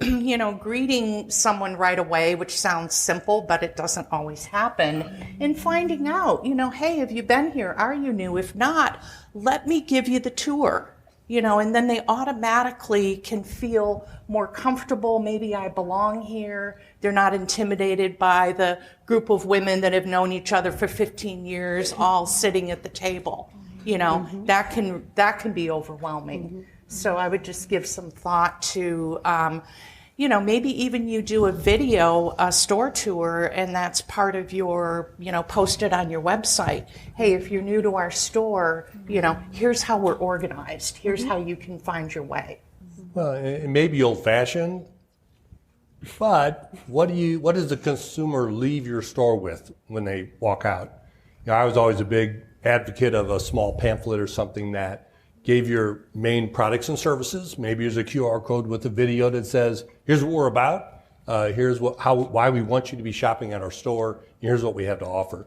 [SPEAKER 3] greeting someone right away, which sounds simple, but it doesn't always happen, and finding out, hey, have you been here? Are you new? If not, let me give you the tour, and then they automatically can feel more comfortable. Maybe I belong here. They're not intimidated by the group of women that have known each other for 15 years, all sitting at the table. That can be overwhelming. So I would just give some thought to, maybe even you do a store tour, and that's part of your, post it on your website. Hey, if you're new to our store, here's how we're organized. Here's how you can find your way.
[SPEAKER 4] Well, it may be old-fashioned, but what does the consumer leave your store with when they walk out? I was always a big advocate of a small pamphlet or something that gave your main products and services. Maybe there's a QR code with a video that says, here's what we're about, here's why we want you to be shopping at our store, here's what we have to offer.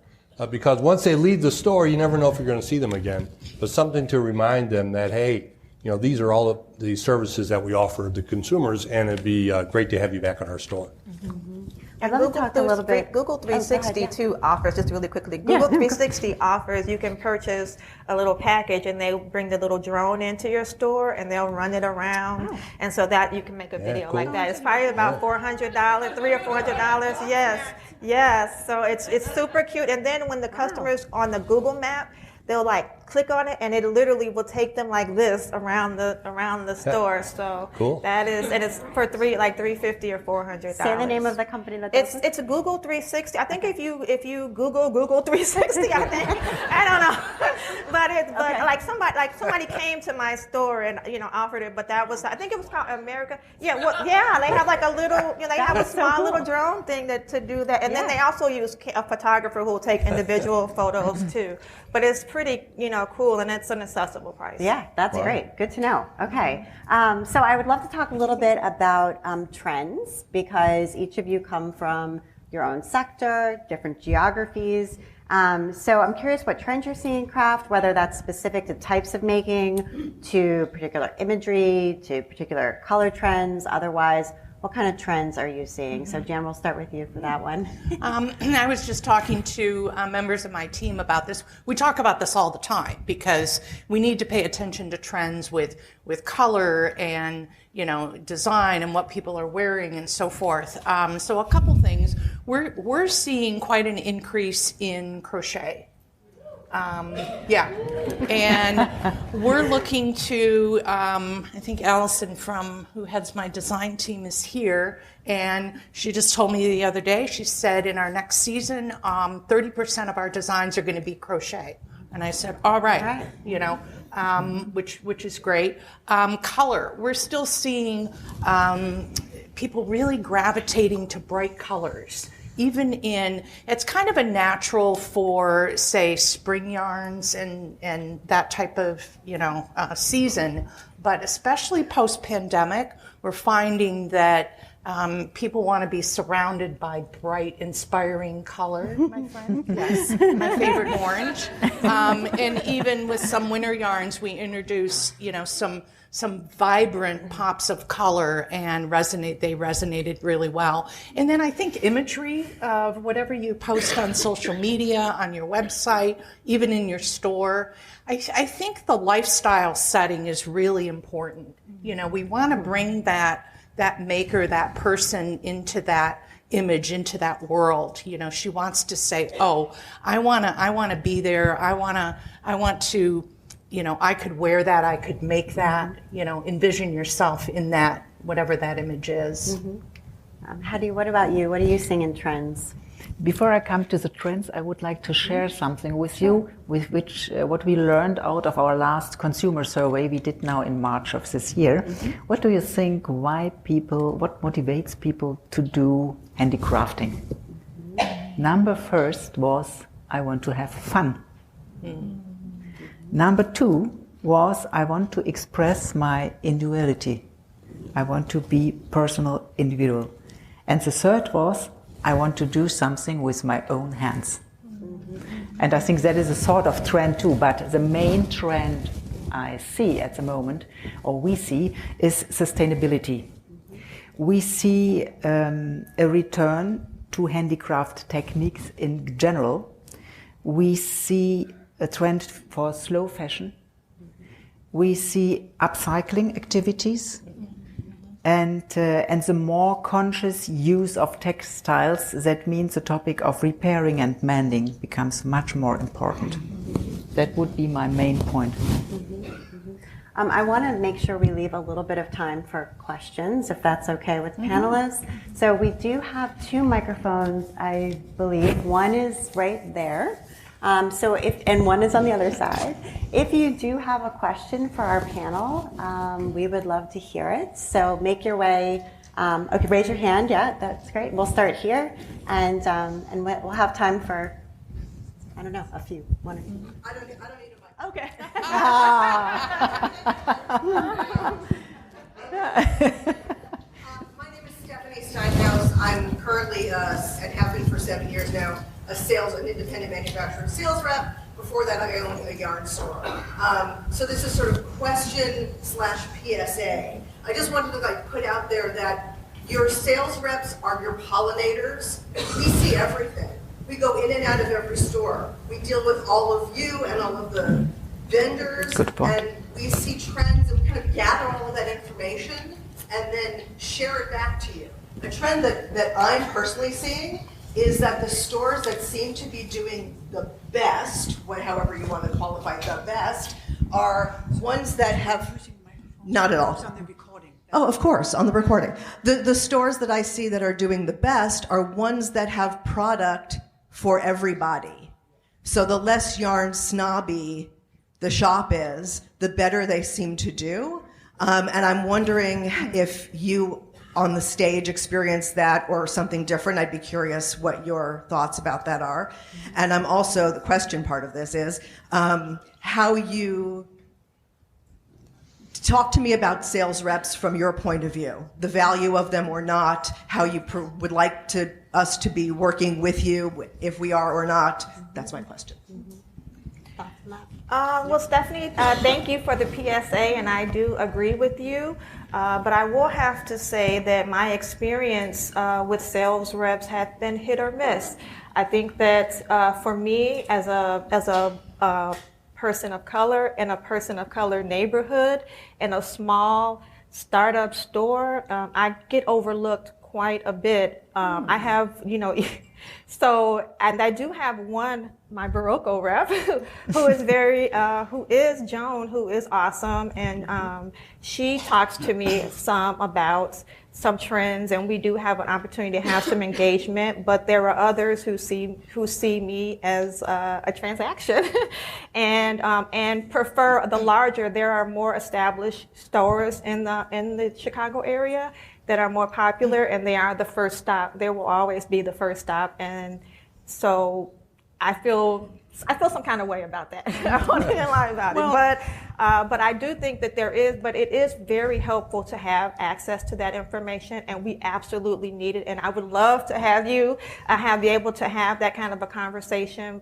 [SPEAKER 4] Because once they leave the store, you never know if you're going to see them again. But something to remind them that, hey, these are all of the services that we offer the consumers, and it'd be great to have you back in our store.
[SPEAKER 1] Mm-hmm. I'd love to talk a little bit.
[SPEAKER 6] Google 360 too offers, just really quickly, Google 360 offers, you can purchase a little package and they bring the little drone into your store and they'll run it around. And so that you can make a video like that. It's probably about $400, $300 or $400. Yes. So it's super cute. And then when the customers on the Google map, they'll like click on it and it literally will take them like this around the store. So
[SPEAKER 4] cool.
[SPEAKER 6] That is, and it's for $350 or $400.
[SPEAKER 1] Say the name of the company that does it.
[SPEAKER 6] It's Google 360. I think if you Google 360, I think I don't know, but like somebody came to my store and offered it, but that was, I think it was called America. Yeah, they have like a little, they have a small little drone thing to do that, and then they also use a photographer who will take individual photos too. But it's pretty cool, and it's an accessible price.
[SPEAKER 1] Yeah, that's great. Good to know. Okay, so I would love to talk a little bit about trends, because each of you come from your own sector, different geographies. So I'm curious what trends you're seeing in craft, whether that's specific to types of making, to particular imagery, to particular color trends, otherwise. What kind of trends are you seeing? So Jan, we'll start with you for that one.
[SPEAKER 3] I was just talking to members of my team about this. We talk about this all the time because we need to pay attention to trends with color and design and what people are wearing and so forth. So a couple things. We're seeing quite an increase in crochet. And we're looking to, I think Allison who heads my design team is here, and she just told me the other day, she said in our next season, 30% of our designs are going to be crochet. And I said, all right. Which is great. Color, we're still seeing people really gravitating to bright colors. Even it's kind of a natural for, say, spring yarns and that type of, season. But especially post-pandemic, we're finding that people want to be surrounded by bright, inspiring color, my friend. Yes, my favorite orange. And even with some winter yarns, we introduce, some vibrant pops of color, and they resonated really well. And then I think imagery of whatever you post on social media, on your website, even in your store. I think the lifestyle setting is really important. We want to bring that maker, that person into that image, into that world. She wants to say, oh, I want to be there. I want to, I could wear that, I could make that, envision yourself in that, whatever that image is.
[SPEAKER 1] Mm-hmm. Hedi, what about you? What are you seeing in trends?
[SPEAKER 7] Before I come to the trends, I would like to share something with you, with which what we learned out of our last consumer survey we did now in March of this year. Mm-hmm. What do you think, what motivates people to do handicrafting? Mm-hmm. Number first was, I want to have fun. Mm-hmm. Number two was, I want to express my individuality. I want to be personal, individual. And the third was, I want to do something with my own hands. Mm-hmm. And I think that is a sort of trend too, but the main trend I see at the moment, or we see, is sustainability. Mm-hmm. We see a return to handicraft techniques in general. We see a trend for slow fashion. We see upcycling activities, and the more conscious use of textiles. That means the topic of repairing and mending becomes much more important. That would be my main point.
[SPEAKER 1] I want to make sure we leave a little bit of time for questions, if that's okay with panelists. So we do have two microphones, I believe. One is right there. And one is on the other side. If you do have a question for our panel, we would love to hear it. So make your way. Okay, raise your hand. Yeah, that's great. We'll start here, and we'll have time for, I don't know, a few. One or two.
[SPEAKER 5] I don't need a mic.
[SPEAKER 1] Okay.
[SPEAKER 5] My name is Stephanie Steinhaus. I'm currently, and have been for 7 years now, an independent manufacturer and sales rep. Before that, I owned a yarn store. So this is sort of question / PSA. I just wanted to put out there that Your sales reps are your pollinators. We see everything. We go in and out of every store. We deal with all of you and all of the vendors, and we see trends and we kind of gather all of that information and then share it back to you. A trend that I'm personally seeing is that the stores that seem to be doing the best, however you want to qualify the best, are ones that have, not at all.
[SPEAKER 2] It's on the recording.
[SPEAKER 5] Oh, of course, on the recording. The stores that I see that are doing the best are ones that have product for everybody. So the less yarn snobby the shop is, the better they seem to do. And I'm wondering if you on the stage experience that or something different. I'd be curious what your thoughts about that are. And I'm also, the question part of this is how you talk to me about sales reps from your point of view, the value of them or not, how you would like us to be working with you, if we are or not. That's my question.
[SPEAKER 6] Well, Stephanie, thank you for the PSA, and I do agree with you. But I will have to say that my experience with sales reps has been hit or miss. I think that for me, as a person of color in a person of color neighborhood in a small startup store, I get overlooked quite a bit. I have, so, and I do have my Barocco rep, who is Joan, who is awesome, and she talks to me some about some trends, and we do have an opportunity to have some engagement, but there are others who see me as a transaction and prefer the larger. There are more established stores in the Chicago area that are more popular, and they are the first stop. They will always be the first stop, and so I feel some kind of way about that. I won't even lie about it. But I do think that it is very helpful to have access to that information, and we absolutely need it. And I would love to have you be able to have that kind of a conversation,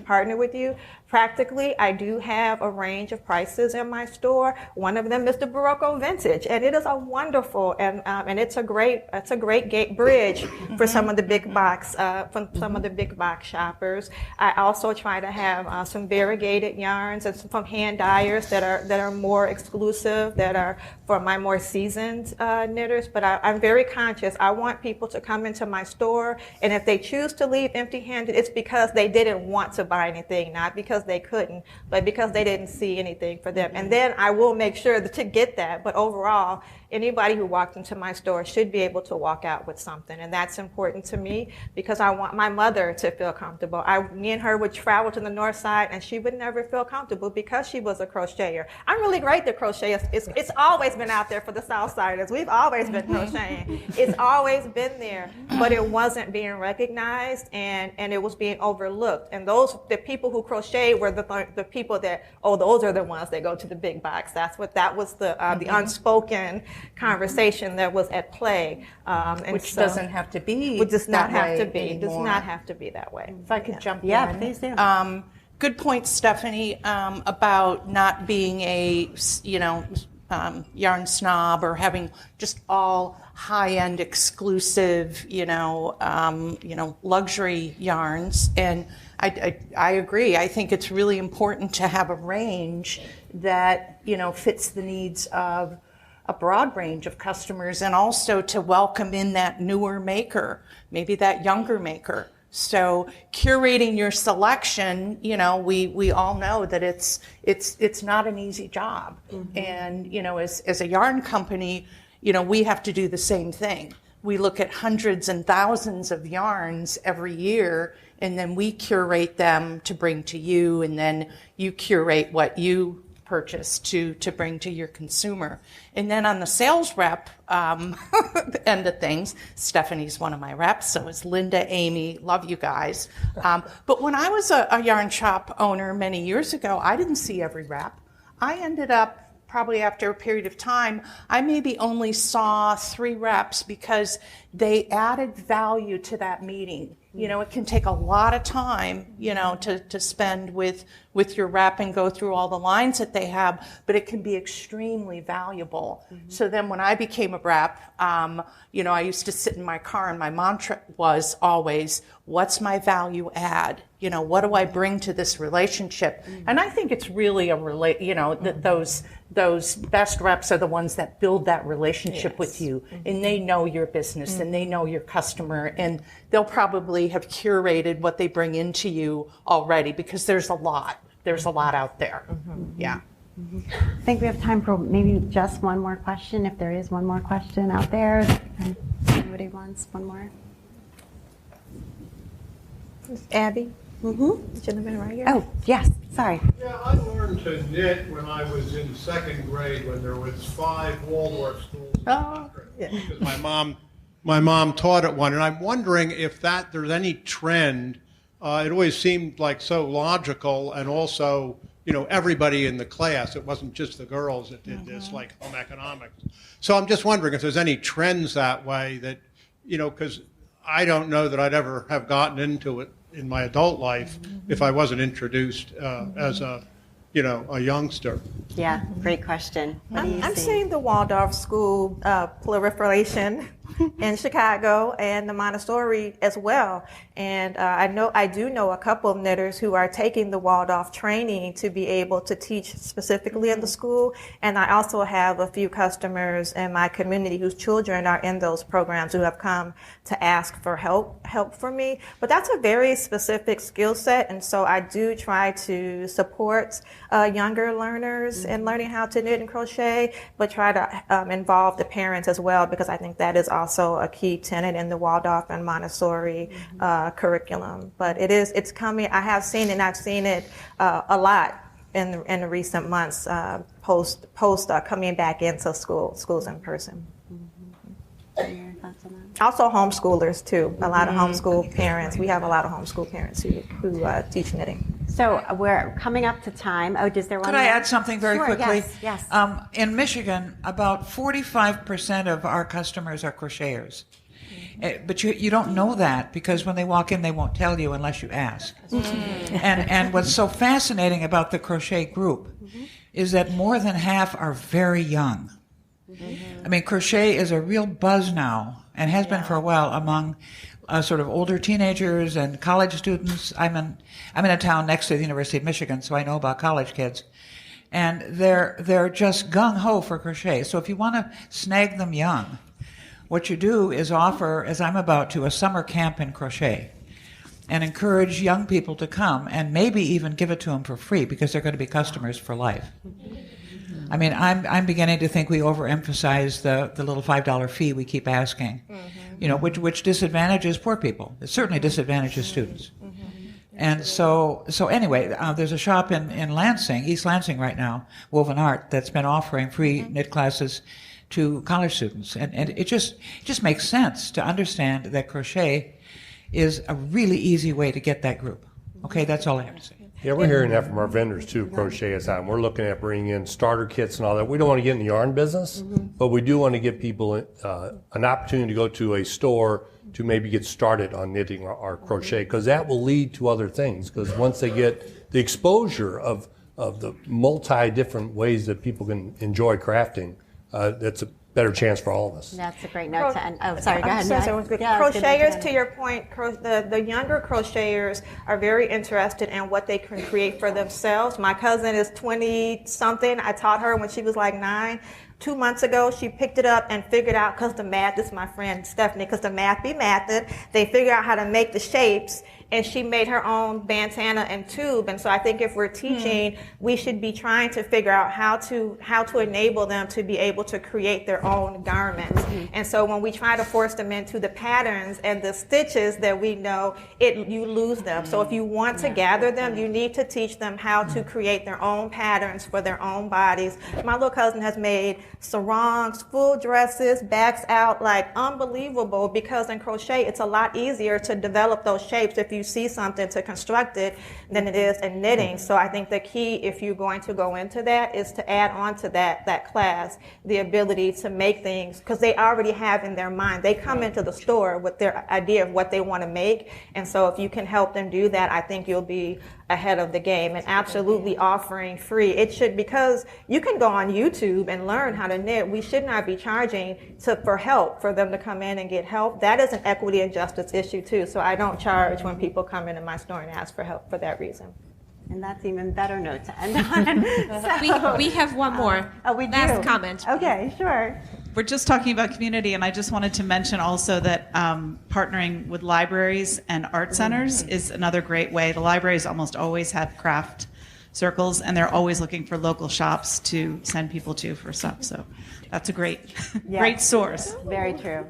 [SPEAKER 6] partner with you. Practically, I do have a range of prices in my store. One of them is the Barocco Vintage, and it is a wonderful and it's a great gate bridge for some of the big box shoppers. I also try to have some variegated yarns and from hand dyers that are more exclusive, that are for my more seasoned knitters. But I'm very conscious. I want people to come into my store, and if they choose to leave empty-handed, it's because they didn't want to buy anything, not because they couldn't, but because they didn't see anything for them. And then I will make sure to get that. But overall, anybody who walked into my store should be able to walk out with something, and that's important to me because I want my mother to feel comfortable. Me and her would travel to the north side, and she would never feel comfortable because she was a crocheter. I'm really great at crochet. It's always been out there for the south siders. We've always been crocheting. It's always been there, but it wasn't being recognized, and it was being overlooked. And the people who crochet were the people that, those are the ones that go to the big box. That was the unspoken conversation that was at play,
[SPEAKER 3] which doesn't have to be.
[SPEAKER 6] It does not have to be. Does not have to be that way.
[SPEAKER 3] If I could jump in.
[SPEAKER 1] Yeah, please do.
[SPEAKER 3] Good point, Stephanie, about not being a yarn snob or having just all high-end exclusive, luxury yarns. And I agree. I think it's really important to have a range that fits the needs of a broad range of customers, and also to welcome in that newer maker, maybe that younger maker. So curating your selection, we all know that it's not an easy job. Mm-hmm. And, as a yarn company, we have to do the same thing. We look at hundreds and thousands of yarns every year, and then we curate them to bring to you, and then you curate what you purchase to bring to your consumer. And then on the sales rep end of things, Stephanie's one of my reps, so is Linda, Amy, love you guys. But when I was a yarn shop owner many years ago, I didn't see every rep. I ended up, probably after a period of time, I maybe only saw 3 reps because, they added value to that meeting. You know, it can take a lot of time, you know, to spend with your rep and go through all the lines that they have, but it can be extremely valuable. So then when I became a rep, you know, I used to sit in my car and my mantra was always, what's my value add? You know, what do I bring to this relationship? And I think it's really you know, those best reps are the ones that build that relationship with you, and they know your business and they know your customer, and they'll probably have curated what they bring into you already, because there's a lot out there. Yeah.
[SPEAKER 1] I think we have time for maybe just one more question, if there is one more question out there. Anybody wants one more?
[SPEAKER 6] Abby? Gentleman right here.
[SPEAKER 1] Oh, yes, sorry.
[SPEAKER 8] Yeah, I learned to knit when I was in second grade, when there was 5 Waldorf schools in the country. Because my mom taught at one, and I'm wondering if there's any trend. It always seemed like so logical, and also, you know, everybody in the class. It wasn't just the girls that did this, like home economics. So I'm just wondering if there's any trends that way that, you know, because I don't know that I'd ever have gotten into it in my adult life if I wasn't introduced as a youngster.
[SPEAKER 1] Yeah, great question.
[SPEAKER 6] I'm seeing the Waldorf school proliferation in Chicago, and the Montessori as well. And I do know a couple of knitters who are taking the Waldorf training to be able to teach specifically in the school. And I also have a few customers in my community whose children are in those programs who have come to ask for help from me. But that's a very specific skill set, and so I do try to support younger learners in learning how to knit and crochet, but try to involve the parents as well, because I think that is also a key tenet in the Waldorf and Montessori curriculum. But it's coming. I have seen it, and I've seen it a lot in the recent months post coming back into schools in person. Also homeschoolers too. A lot of homeschool parents. We have a lot of homeschool parents who teach knitting.
[SPEAKER 1] So we're coming up to time. Oh, does there one?
[SPEAKER 9] Could I add something very quickly?
[SPEAKER 1] Yes.
[SPEAKER 9] In Michigan, about 45% of our customers are crocheters. But you don't know that, because when they walk in, they won't tell you unless you ask. And what's so fascinating about the crochet group is that more than half are very young. I mean, crochet is a real buzz now, and has been for a while, among sort of older teenagers and college students. I'm in a town next to the University of Michigan, so I know about college kids. And they're just gung-ho for crochet. So if you want to snag them young, what you do is offer, as I'm about to, a summer camp in crochet, and encourage young people to come, and maybe even give it to them for free, because they're going to be customers for life. I mean, I'm beginning to think we overemphasize the little $5 fee we keep asking, you know, which disadvantages poor people. It certainly disadvantages students. And so anyway, there's a shop in Lansing, East Lansing right now, Woven Art, that's been offering free knit classes to college students. And it just makes sense to understand that crochet is a really easy way to get that group. Okay, that's all I have to say.
[SPEAKER 4] Yeah, we're hearing that from our vendors too. Crochet is out. We're looking at bringing in starter kits and all that. We don't want to get in the yarn business, but we do want to give people an opportunity to go to a store to maybe get started on knitting or crochet, because that will lead to other things. Because once they get the exposure of the multi-different ways that people can enjoy crafting, that's a better chance for all of us.
[SPEAKER 1] That's a great note to end. Oh, sorry, go ahead.
[SPEAKER 6] Crocheters, to your point, the younger crocheters are very interested in what they can create for themselves. My cousin is 20-something. I taught her when she was like 9. 2 months ago, she picked it up and figured out, because the math, this is my friend Stephanie, because the math be mathed, they figured out how to make the shapes, and she made her own bandana and tube. And so I think if we're teaching, we should be trying to figure out how to enable them to be able to create their own garments. And so when we try to force them into the patterns and the stitches that we know, you lose them. So if you want to gather them, you need to teach them how to create their own patterns for their own bodies. My little cousin has made sarongs, full dresses, backs out, like unbelievable, because in crochet it's a lot easier to develop those shapes if you see something to construct it than it is in knitting. So I think the key, if you're going to go into that, is to add on to that class the ability to make things, because they already have in their mind. They come into the store with their idea of what they want to make, and so if you can help them do that, I think you'll be ahead of the game. And absolutely offering free. It should, because you can go on YouTube and learn how to knit. We should not be charging for help, for them to come in and get help. That is an equity and justice issue too. So I don't charge when people come into my store and ask for help for that reason.
[SPEAKER 1] And that's even better note to end on. So,
[SPEAKER 10] we have one more last comment.
[SPEAKER 1] Okay, sure.
[SPEAKER 11] We're just talking about community, and I just wanted to mention also that partnering with libraries and art centers is another great way. The libraries almost always have craft circles, and they're always looking for local shops to send people to for stuff. So that's a great, great source.
[SPEAKER 1] Very true.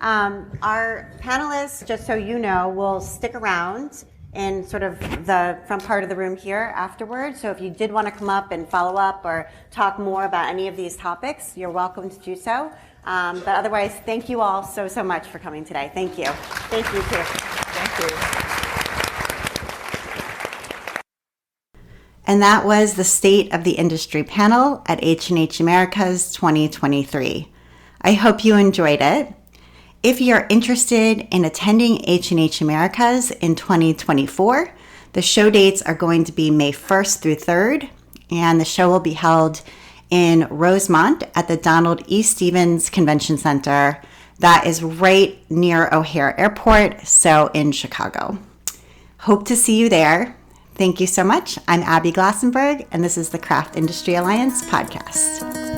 [SPEAKER 1] Our panelists, just so you know, will stick around in sort of the front part of the room here afterwards. So if you did want to come up and follow up or talk more about any of these topics, you're welcome to do so. But otherwise, thank you all so much for coming today. Thank you. Thank you, too. Thank you. And that was the State of the Industry panel at H&H Americas 2023. I hope you enjoyed it. If you're interested in attending H&H Americas in 2024, the show dates are going to be May 1st through 3rd, and the show will be held in Rosemont at the Donald E. Stevens Convention Center. That is right near O'Hare Airport, so in Chicago. Hope to see you there. Thank you so much. I'm Abby Glassenberg, and this is the Craft Industry Alliance podcast.